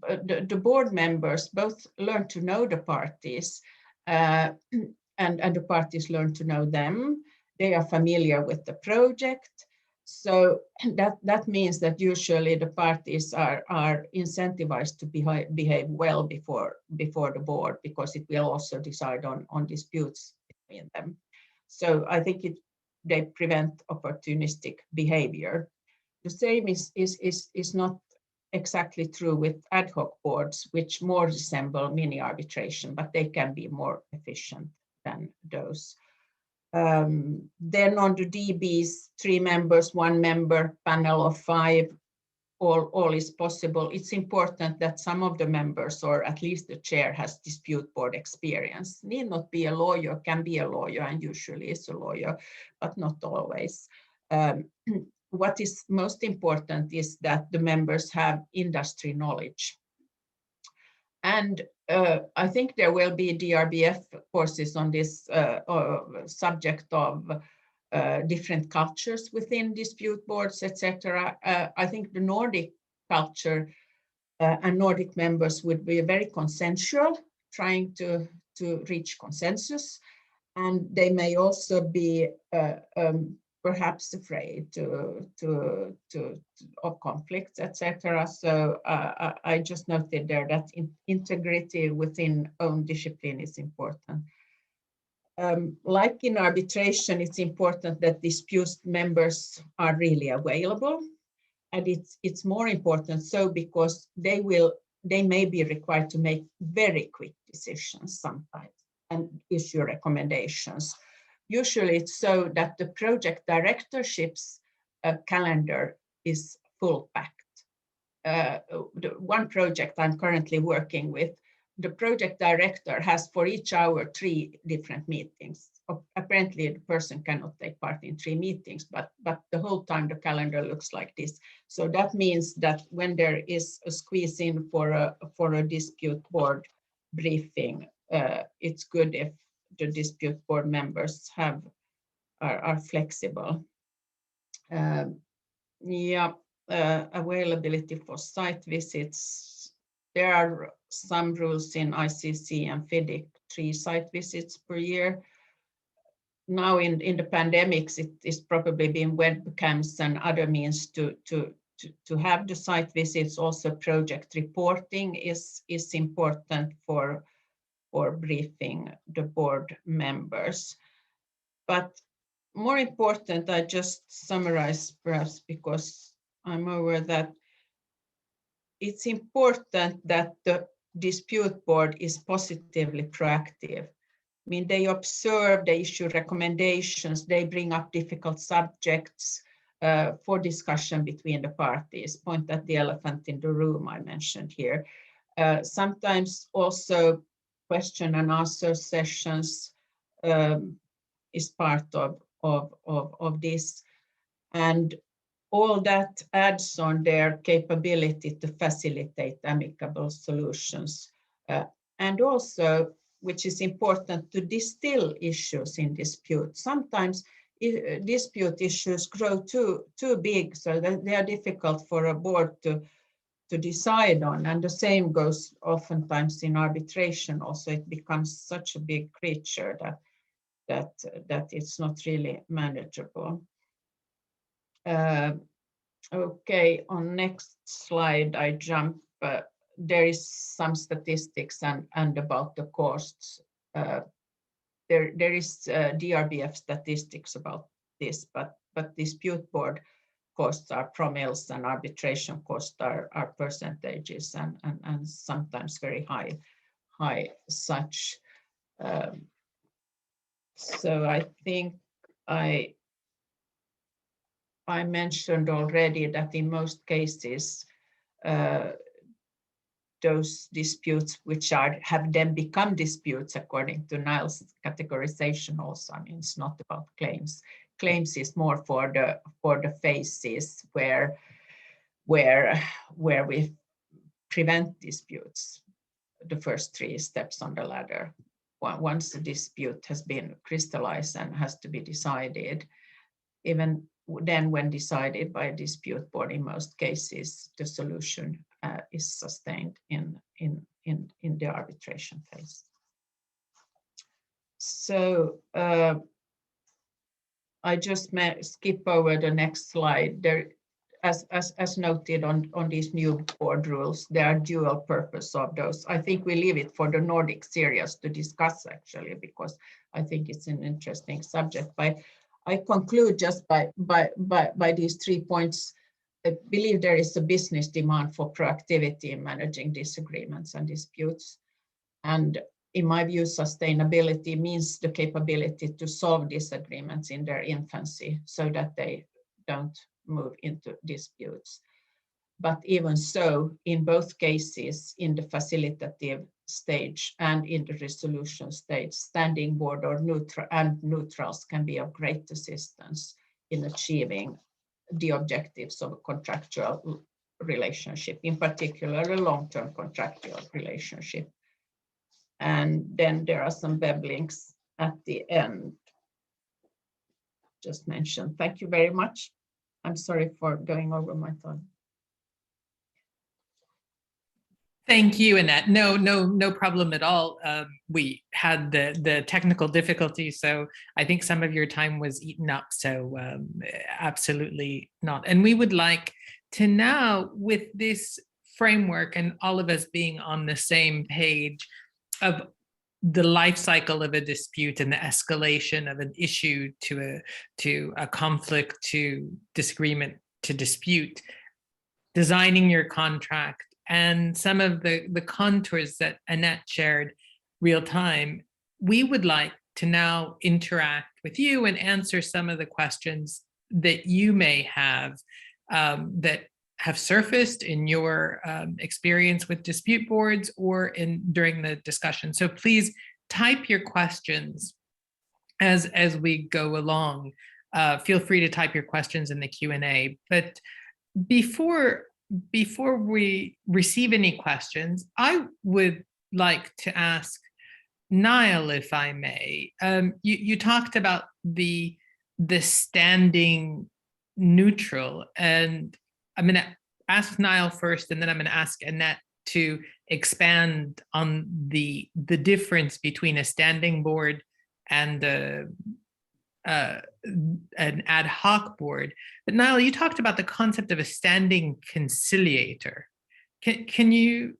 Speaker 5: the board members both learn to know the parties and the parties learn to know them. They are familiar with the project. So that means that usually the parties are incentivized to behave well before the board, because it will also decide on disputes between them. So I think they prevent opportunistic behavior. The same is not exactly true with ad hoc boards, which more resemble mini arbitration, but they can be more efficient than those. Then on the DBs, 3 members, 1 member, panel of 5. all is possible. It's important that some of the members, or at least the chair, has dispute board experience. Need not be a lawyer, can be a lawyer, and usually is a lawyer, but not always. What is most important is that the members have industry knowledge. And I think there will be DRBF courses on this subject of different cultures within dispute boards, etc. I think the Nordic culture and Nordic members would be very consensual, trying to reach consensus. And they may also be perhaps afraid of conflicts, etc. So I just noted there that integrity within own discipline is important. Like in arbitration, it's important that dispute members are really available, and it's more important so because they may be required to make very quick decisions sometimes and issue recommendations. Usually it's so that the project directorship's calendar is full packed. The one project I'm currently working with, the project director has for each hour 3 different meetings. Apparently the person cannot take part in 3 meetings, but the whole time the calendar looks like this. So that means that when there is a squeeze in for a dispute board briefing, it's good if the dispute board members are flexible. Availability for site visits. There are some rules in ICC and FIDIC, 3 site visits per year. Now in the pandemics, it is probably been webcams and other means to have the site visits. Also project reporting is important for briefing the board members. But more important, I just summarize perhaps because I'm aware that it's important that the dispute board is positively proactive. I mean, they observe, they issue recommendations, they bring up difficult subjects for discussion between the parties. Point at the elephant in the room I mentioned here. Sometimes also question and answer sessions is part of this. And all that adds on their capability to facilitate amicable solutions. And also, which is important, to distill issues in dispute. Sometimes dispute issues grow too big so that they are difficult for a board to decide on. And the same goes oftentimes in arbitration also. It becomes such a big creature that it's not really manageable. Okay, on next slide, I jump. There is some statistics and about the costs. There is DRBF statistics about this, but dispute board costs are promilles and arbitration costs are percentages and sometimes very high such. So I think I mentioned already that in most cases, those disputes which have then become disputes according to Niall's categorization also. I mean, it's not about claims. Claims is more for the phases where we prevent disputes, the first 3 steps on the ladder. Once the dispute has been crystallized and has to be decided, even then when decided by a dispute board, in most cases, the solution is sustained in the arbitration phase. So I just skip over the next slide. There, as noted on these new board rules, there are dual purpose of those. I think we leave it for the Nordic series to discuss actually, because I think it's an interesting subject. I conclude just by these 3 points. I believe there is a business demand for proactivity in managing disagreements and disputes. And in my view, sustainability means the capability to solve disagreements in their infancy so that they don't move into disputes. But even so, in both cases, in the facilitative stage and in the resolution stage, standing board or neutrals can be of great assistance in achieving the objectives of a contractual relationship, in particular a long-term contractual relationship. And then there are some web links at the end. Just mentioned. Thank you very much. I'm sorry for going over my time.
Speaker 2: Thank you, Annette. No problem at all. We had the technical difficulties, so I think some of your time was eaten up. So absolutely not. And we would like to now, with this framework and all of us being on the same page of the life cycle of a dispute and the escalation of an issue to a conflict, to disagreement, to dispute, designing your contract, and some of the contours that Annette shared real time, we would like to now interact with you and answer some of the questions that you may have that have surfaced in your experience with dispute boards or during the discussion. So please type your questions as we go along. Feel free to type your questions in the Q&A. But before we receive any questions, I would like to ask Niall, if I may. You talked about the standing neutral, and I'm going to ask Niall first, and then I'm going to ask Annette to expand on the difference between a standing board and an ad hoc board. But Niall, you talked about the concept of a standing conciliator. Can you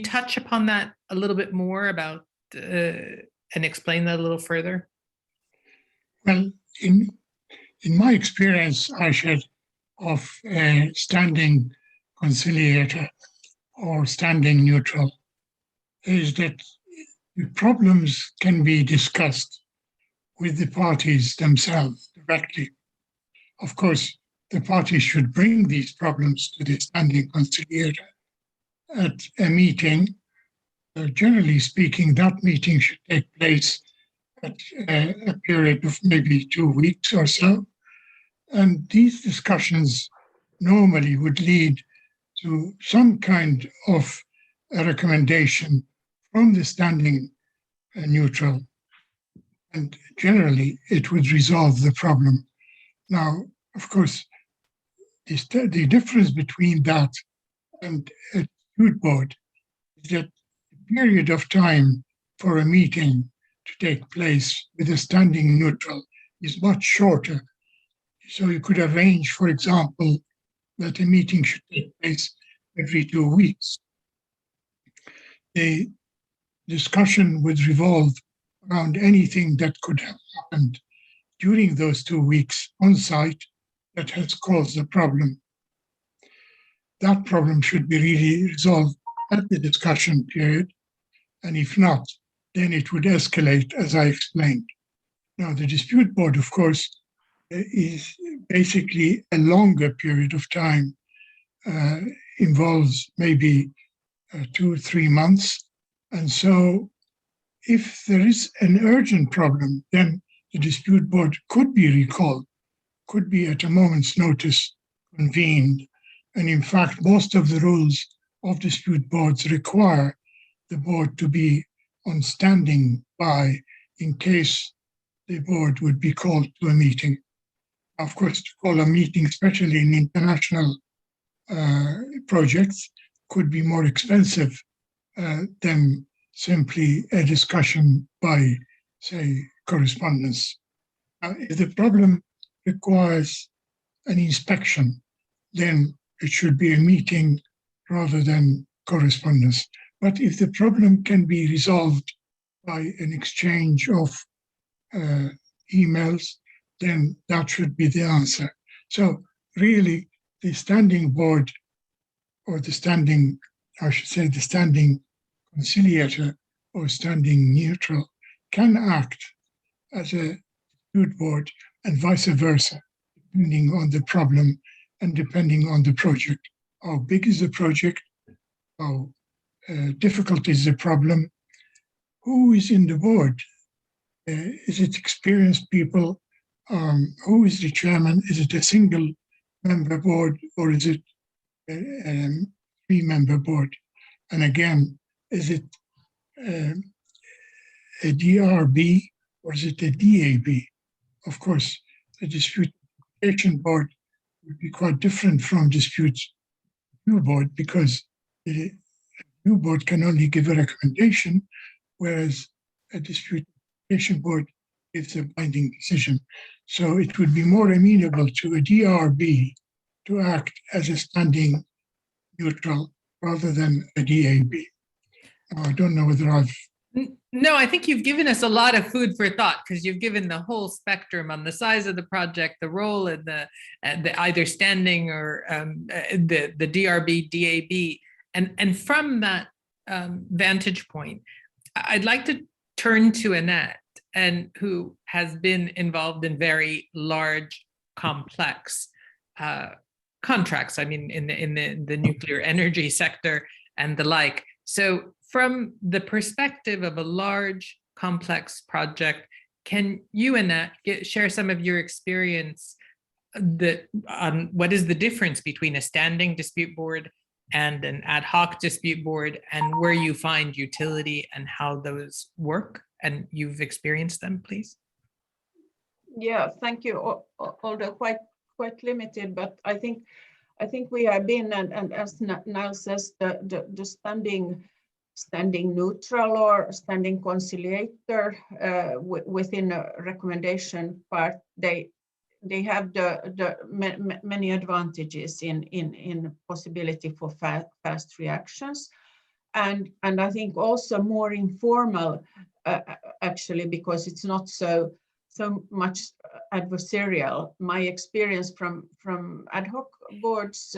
Speaker 2: touch upon that a little bit more about and explain that a little further?
Speaker 3: Well, in my experience, Aisha, of a standing conciliator or standing neutral, is that the problems can be discussed with the parties themselves directly. Of course, the parties should bring these problems to the standing conciliator at a meeting. Generally speaking, that meeting should take place at a period of maybe 2 weeks or so. And these discussions normally would lead to some kind of a recommendation from the standing neutral. And generally, it would resolve the problem. Now, of course, the difference between that and a dispute board is that the period of time for a meeting to take place with a standing neutral is much shorter. So you could arrange, for example, that a meeting should take place every 2 weeks. The discussion would revolve around anything that could have happened during those 2 weeks on site that has caused the problem. That problem should be really resolved at the discussion period, and if not, then it would escalate, as I explained. Now, the dispute board, of course, is basically a longer period of time, involves maybe 2 or 3 months, and so if there is an urgent problem, then the dispute board could be recalled, could be at a moment's notice convened. And in fact, most of the rules of dispute boards require the board to be on standing by in case the board would be called to a meeting. Of course, to call a meeting, especially in international projects, could be more expensive than simply a discussion by, say, correspondence. If the problem requires an inspection, then it should be a meeting rather than correspondence. But if the problem can be resolved by an exchange of emails, then that should be the answer. So really, the standing board, or the standing conciliator or standing neutral, can act as a dispute board and vice versa, depending on the problem and depending on the project. how big is the project, how difficult is the problem, who is in the board, is it experienced people, who is the chairman, is it a single member board or is it a 3-member board, and again, is it a DRB or is it a DAB? Of course, the dispute resolution board would be quite different from disputes review board because the review board can only give a recommendation, whereas a dispute resolution board gives a binding decision. So it would be more amenable to a DRB to act as a standing neutral rather than a DAB. Now, I don't know whether I've
Speaker 2: No, I think you've given us a lot of food for thought because you've given the whole spectrum on the size of the project, the role in the either standing or the DRB, DAB, and from that vantage point, I'd like to turn to Annette, and who has been involved in very large, complex contracts. I mean, in the nuclear energy sector and the like. So, from the perspective of a large, complex project, can you, Annette, share some of your experience on what is the difference between a standing dispute board and an ad hoc dispute board, and where you find utility and how those work, and you've experienced them, please?
Speaker 5: Yeah, thank you. Although quite limited, but I think we have been, and as Niall says, the standing neutral or standing conciliator within a recommendation part, they have the many advantages in possibility for fast reactions, and I think also more informal actually, because it's not so much adversarial. My experience from ad hoc boards,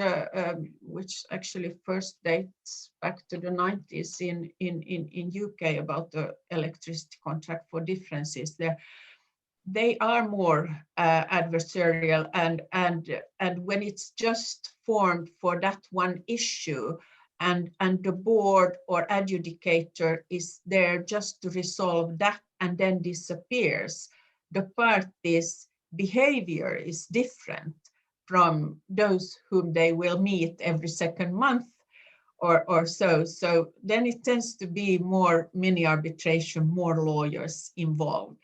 Speaker 5: which actually first dates back to the 90s in UK about the electricity contract for differences there, they are more adversarial, and when it's just formed for that one issue, and the board or adjudicator is there just to resolve that and then disappears, the parties' behavior is different from those whom they will meet every second month or so. So then it tends to be more mini arbitration, more lawyers involved.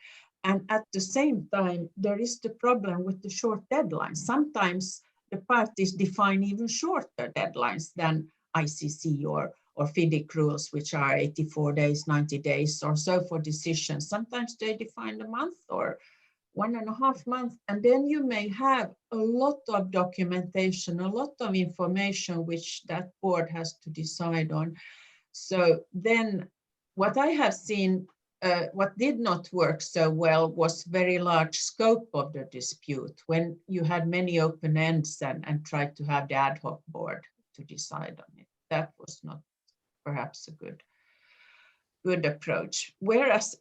Speaker 5: And at the same time, there is the problem with the short deadlines. Sometimes the parties define even shorter deadlines than ICC or FIDIC rules, which are 84 days, 90 days or so for decisions. Sometimes they define a month or 1.5 months, and then you may have a lot of documentation, a lot of information which that board has to decide on. So then what I have seen, what did not work so well was very large scope of the dispute when you had many open ends and tried to have the ad hoc board to decide on it. That was not perhaps a good approach. Whereas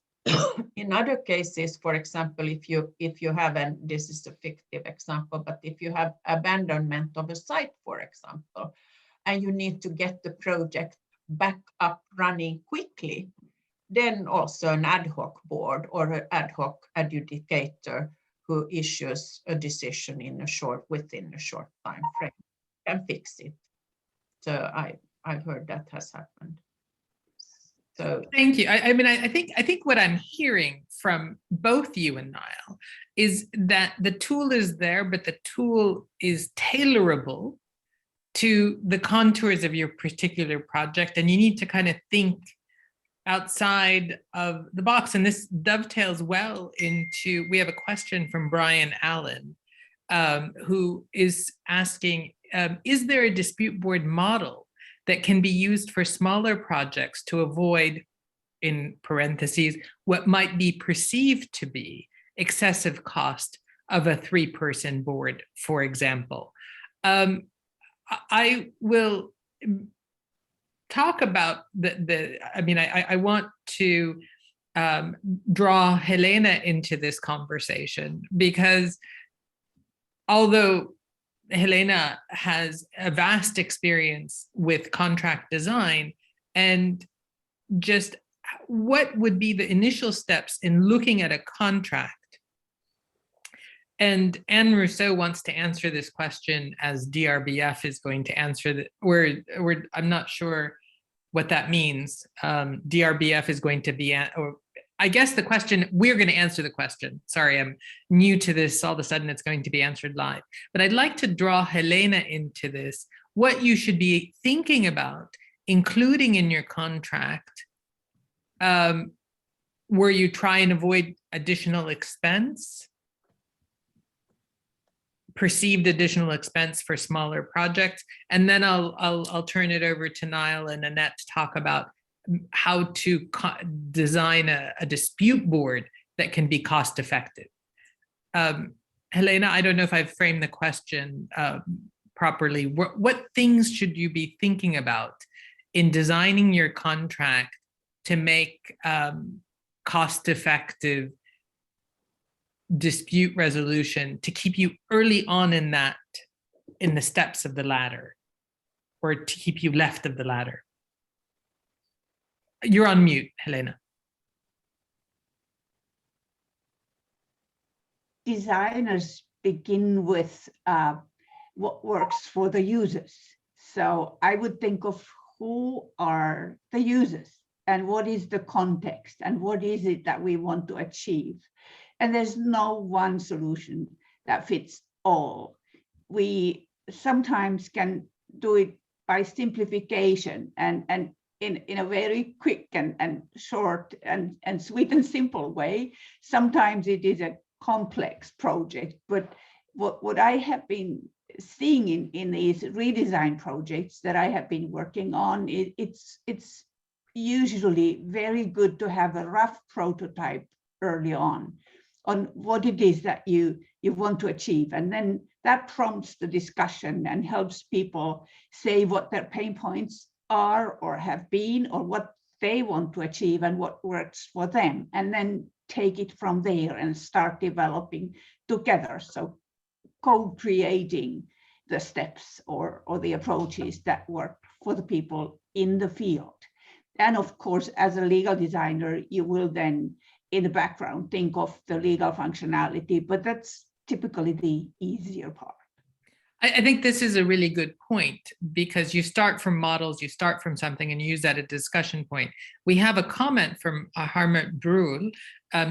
Speaker 5: in other cases, for example, if you have, and this is a fictive example, but if you have abandonment of a site, for example, and you need to get the project back up running quickly, then also an ad hoc board or an ad hoc adjudicator who issues a decision within a short time frame can fix it. So I've heard that has happened. So
Speaker 2: thank you. I mean, I think what I'm hearing from both you and Niall is that the tool is there, but the tool is tailorable to the contours of your particular project, and you need to kind of think outside of the box. And this dovetails well into, we have a question from Brian Allen, who is asking, is there a dispute board model that can be used for smaller projects to avoid, in parentheses, what might be perceived to be excessive cost of a 3-person board, for example? I will talk about I want to draw Helena into this conversation, because although Helena has a vast experience with contract design, and just what would be the initial steps in looking at a contract? And Anne Rousseau wants to answer this question as DRBF is going to answer that. I'm not sure what that means. DRBF is going to be, or I guess the question, we're going to answer the question. Sorry, I'm new to this. All of a sudden it's going to be answered live. But I'd like to draw Helena into this, what you should be thinking about, including in your contract, where you try and avoid additional expense, perceived additional expense for smaller projects. And then I'll turn it over to Niall and Annette to talk about how to design a dispute board that can be cost effective. Helena, I don't know if I've framed the question properly. What things should you be thinking about in designing your contract to make cost effective dispute resolution, to keep you early on in the steps of the ladder, or to keep you left of the ladder? You're on mute, Helena.
Speaker 4: Designers begin with what works for the users. So I would think of who are the users and what is the context and what is it that we want to achieve. And there's no one solution that fits all. We sometimes can do it by simplification and in a very quick and short and sweet and simple way. Sometimes it is a complex project, but what I have been seeing in these redesign projects that I have been working on, it's usually very good to have a rough prototype early on what it is that you want to achieve. And then that prompts the discussion and helps people say what their pain points are or have been, or what they want to achieve and what works for them. And then take it from there and start developing together. So co-creating the steps or the approaches that work for the people in the field. And of course, as a legal designer, you will then in the background think of the legal functionality, but that's typically the easier part.
Speaker 2: I think this is a really good point, because you start from models, you start from something and you use that as a discussion point. We have a comment from Harmut Brul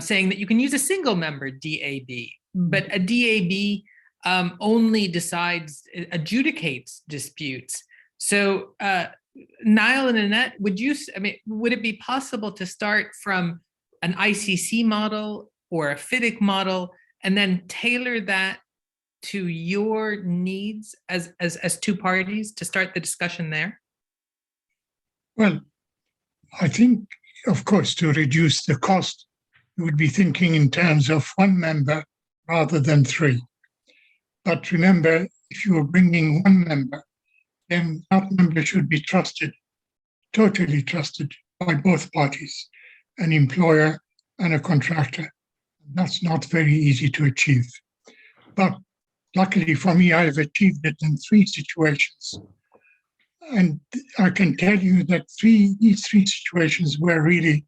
Speaker 2: saying that you can use a single member DAB, but a DAB only adjudicates disputes. So Niall and Annette, would it be possible to start from an ICC model or a FIDIC model and then tailor that to your needs as two parties to start the discussion there?
Speaker 3: Well, I think, of course, to reduce the cost, you would be thinking in terms of one member rather than three. But remember, if you are bringing one member, then that member should be trusted, totally trusted by both parties, an employer and a contractor. That's not very easy to achieve. But luckily for me, I have achieved it in 3 situations. And I can tell you that these three situations were really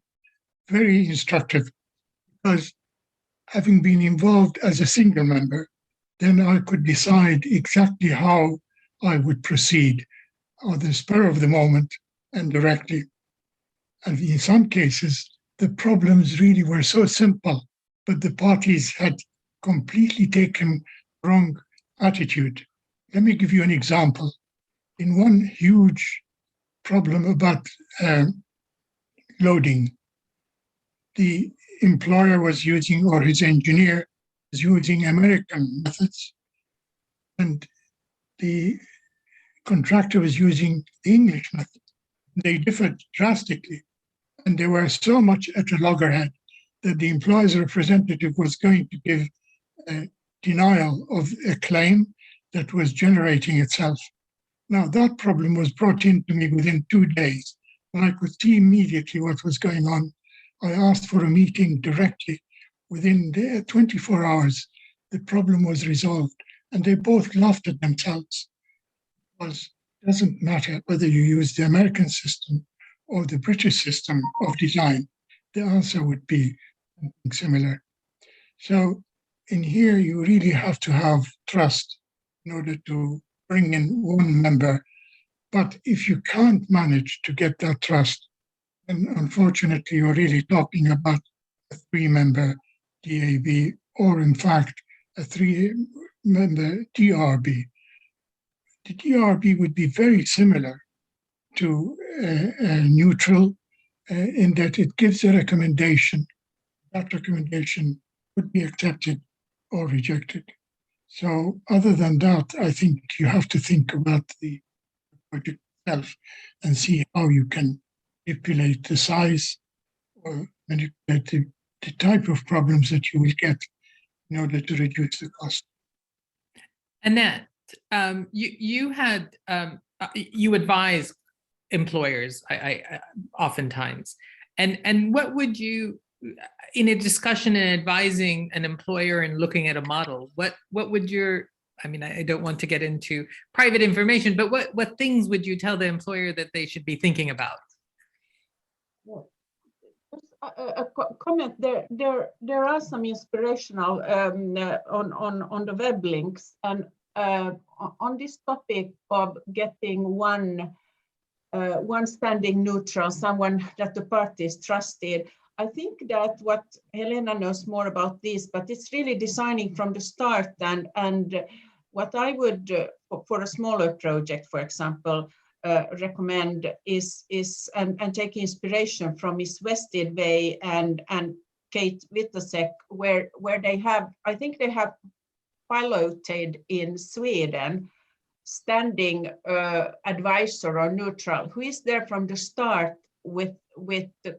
Speaker 3: very instructive, because having been involved as a single member, then I could decide exactly how I would proceed on the spur of the moment and directly. And in some cases, the problems really were so simple, but the parties had completely taken wrong attitude. Let me give you an example. In one huge problem about loading, the employer was using, or his engineer was using, American methods, and the contractor was using the English method. They differed drastically, and they were so much at a loggerhead that the employer's representative was going to give a denial of a claim that was generating itself. Now, that problem was brought in to me within 2 days, and I could see immediately what was going on. I asked for a meeting directly. Within 24 hours, the problem was resolved. and they both laughed at themselves. Because it doesn't matter whether you use the American system or the British system of design, the answer would be something similar. So in here, you really have to have trust in order to bring in one member. But if you can't manage to get that trust, then unfortunately, you're really talking about a 3-member DAB, or in fact, a 3-member DRB. The DRB would be very similar to a neutral in that it gives a recommendation. That recommendation would be accepted or rejected. So other than that, I think you have to think about the project itself and see how you can manipulate the size or manipulate the type of problems that you will get in order to reduce the cost.
Speaker 2: Annette, you advise employers I oftentimes, and what would you, in a discussion and advising an employer and looking at a model, what would your, I mean, I don't want to get into private information, but what things would you tell the employer that they should be thinking about?
Speaker 5: A comment there are some inspirational on the web links, and on this topic of getting one standing neutral, someone that the parties trusted. I think that what Helena knows more about this, but it's really designing from the start, and what I would for a smaller project, for example, recommend is and take inspiration from Miss Wested Way and Kate Wittosek, where they have, I think they have piloted in Sweden, standing advisor or neutral, who is there from the start with the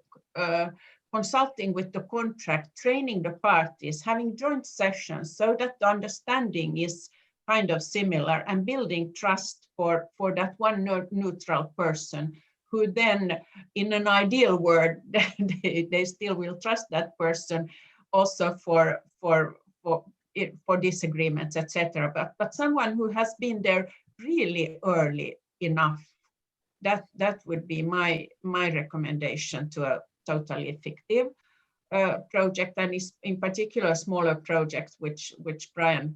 Speaker 5: consulting with the contract, training the parties, having joint sessions so that the understanding is kind of similar, and building trust for that one neutral person, who then, in an ideal world, they still will trust that person also for disagreements, etc. But someone who has been there really early enough, that would be my recommendation to a totally effective project, and is in particular smaller projects, which Brian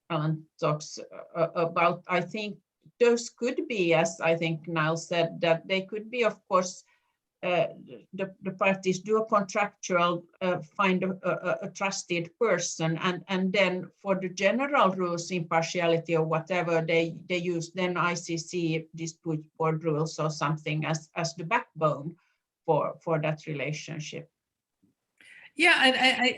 Speaker 5: Allen talks about. I think those could be, as I think Niall said, that they could be, of course, the parties do a contractual, find a trusted person, and then for the general rules, impartiality or whatever, they use then ICC dispute board rules or something as the backbone for that relationship.
Speaker 2: Yeah,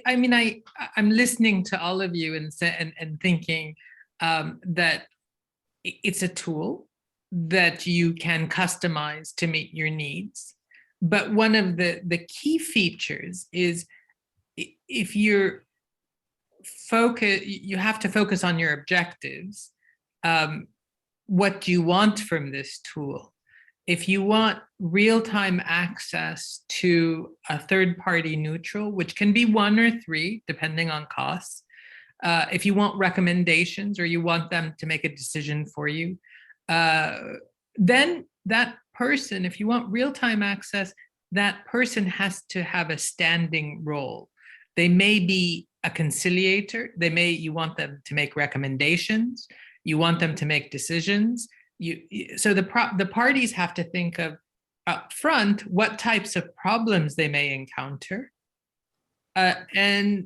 Speaker 2: I mean, I'm listening to all of you and thinking that it's a tool that you can customize to meet your needs. But one of the key features is, if you're you have to focus on your objectives. What do you want from this tool? If you want real-time access to a third-party neutral, which can be 1 or 3, depending on costs, if you want recommendations or you want them to make a decision for you, then that person, if you want real-time access, that person has to have a standing role. They may be a conciliator. You want them to make recommendations. You want them to make decisions. So the parties have to think of up front what types of problems they may encounter, and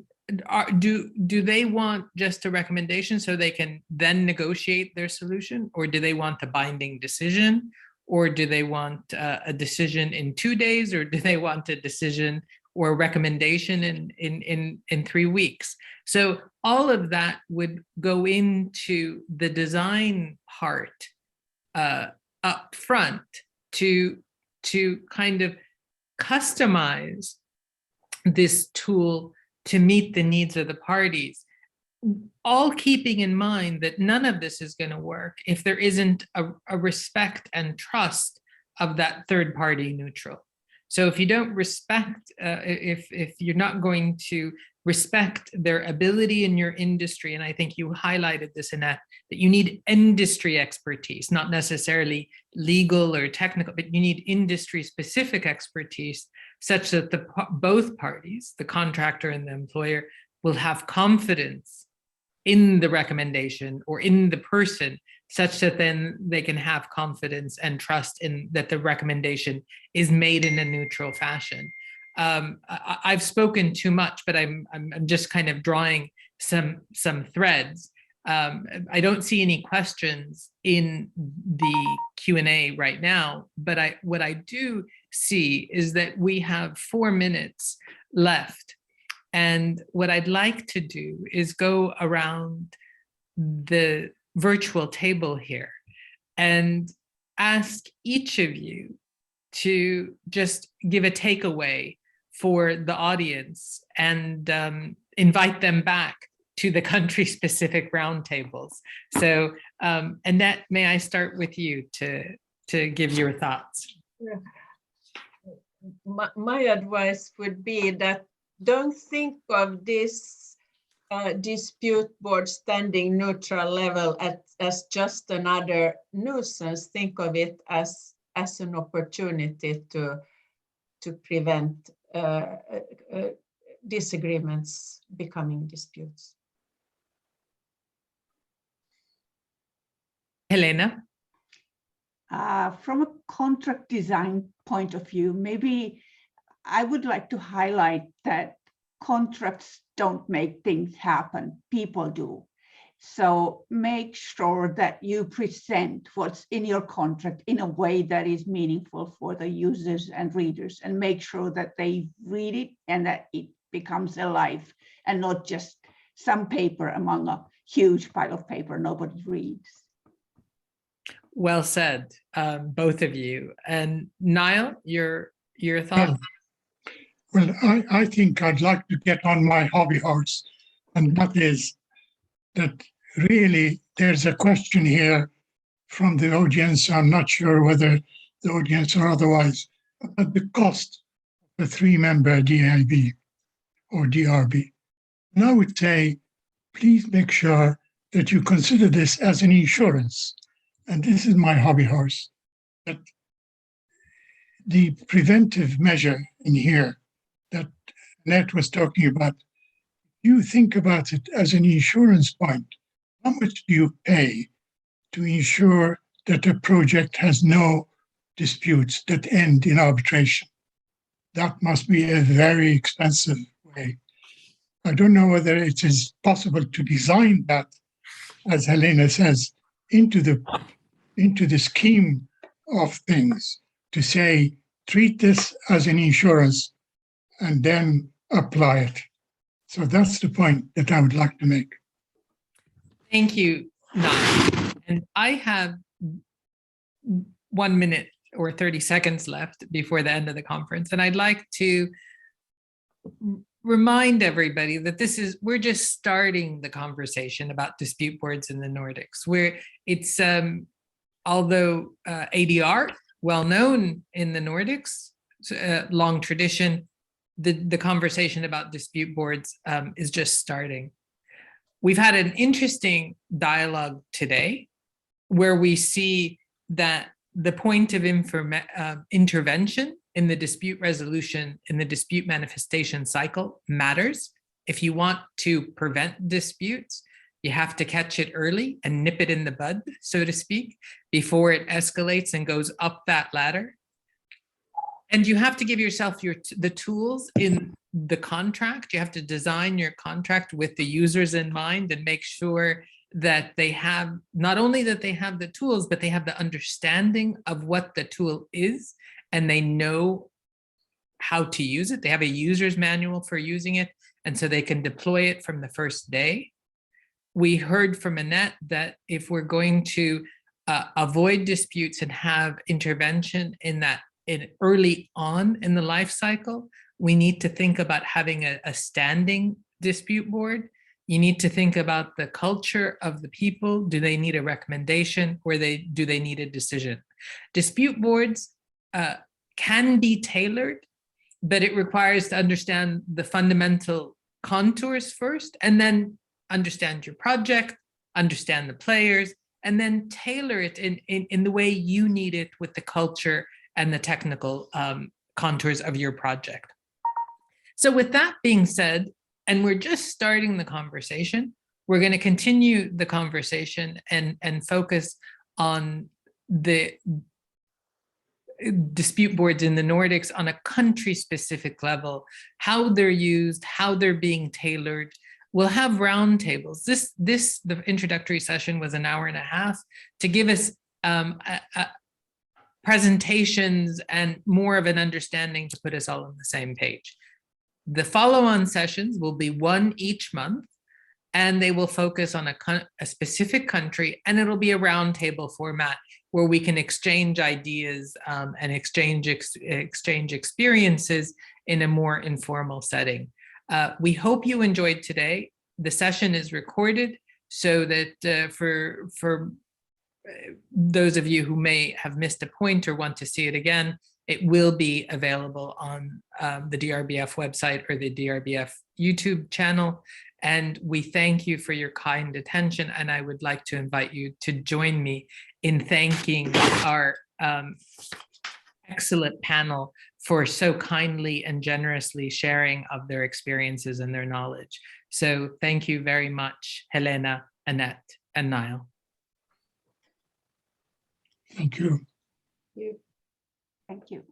Speaker 2: do they want just a recommendation so they can then negotiate their solution, or do they want a binding decision, or do they want a decision in 2 days, or do they want a decision or a recommendation in 3 weeks? So all of that would go into the design part up front to kind of customize this tool to meet the needs of the parties, all keeping in mind that none of this is going to work if there isn't a respect and trust of that third party neutral. So if you don't respect, if you're not going to respect their ability in your industry. And I think you highlighted this, Annette, that you need industry expertise, not necessarily legal or technical, but you need industry specific expertise such that both parties, the contractor and the employer, will have confidence in the recommendation or in the person, such that then they can have confidence and trust in that the recommendation is made in a neutral fashion. I've spoken too much, but I'm just kind of drawing some threads. I don't see any questions in the Q&A right now, but what I do see is that we have 4 minutes left. And what I'd like to do is go around the virtual table here and ask each of you to just give a takeaway for the audience and invite them back to the country-specific roundtables. So Annette, may I start with you to give your thoughts?
Speaker 5: My advice would be that don't think of this dispute board standing neutral level as just another nuisance. Think of it as an opportunity to prevent disagreements becoming disputes.
Speaker 2: Helena?
Speaker 4: From a contract design point of view, maybe I would like to highlight that contracts don't make things happen, people do. So make sure that you present what's in your contract in a way that is meaningful for the users and readers, and make sure that they read it and that it becomes alive and not just some paper among a huge pile of paper nobody reads.
Speaker 2: Well said, both of you. And Niall, your thoughts?
Speaker 3: Well, I think I'd like to get on my hobby horse, and that is that really there's a question here from the audience. I'm not sure whether the audience or otherwise, about the cost of a 3-member DIB or DRB. And I would say, please make sure that you consider this as an insurance. And this is my hobby horse, that the preventive measure in here that Annette was talking about, you think about it as an insurance point. How much do you pay to ensure that a project has no disputes that end in arbitration? That must be a very expensive way. I don't know whether it is possible to design that, as Helena says, into the scheme of things, to say, treat this as an insurance and then apply it. So that's the point that I would like to make.
Speaker 2: Thank you, Niall. And I have 1 minute or 30 seconds left before the end of the conference. And I'd like to remind everybody that we're just starting the conversation about dispute boards in the Nordics, where it's, although ADR, well known in the Nordics, long tradition, the conversation about dispute boards is just starting. We've had an interesting dialogue today where we see that the point of intervention in the dispute resolution, in the dispute manifestation cycle matters. If you want to prevent disputes, you have to catch it early and nip it in the bud, so to speak, before it escalates and goes up that ladder. And you have to give yourself the tools in the contract. You have to design your contract with the users in mind and make sure that they have, not only that they have the tools, but they have the understanding of what the tool is and they know how to use it. They have a user's manual for using it, and so they can deploy it from the first day. We heard from Annette that if we're going to avoid disputes and have intervention in early on in the life cycle, we need to think about having a standing dispute board. You need to think about the culture of the people. Do they need a recommendation, or do they need a decision? Dispute boards can be tailored, but it requires to understand the fundamental contours first, and then understand your project, understand the players, and then tailor it in the way you need it with the culture and the technical contours of your project. So with that being said, and we're just starting the conversation, we're going to continue the conversation and focus on the dispute boards in the Nordics on a country-specific level, how they're used, how they're being tailored. We'll have roundtables. The introductory session was an hour and a half to give us presentations and more of an understanding to put us all on the same page. The follow-on sessions will be one each month, and they will focus on a specific country, and it'll be a roundtable format where we can exchange ideas and exchange experiences in a more informal setting. We hope you enjoyed today. The session is recorded so that for those of you who may have missed a point or want to see it again, it will be available on the DRBF website or the DRBF YouTube channel. And we thank you for your kind attention. And I would like to invite you to join me in thanking our excellent panel for so kindly and generously sharing of their experiences and their knowledge. So thank you very much, Helena, Annette, and Niall.
Speaker 3: Thank you.
Speaker 4: Thank you.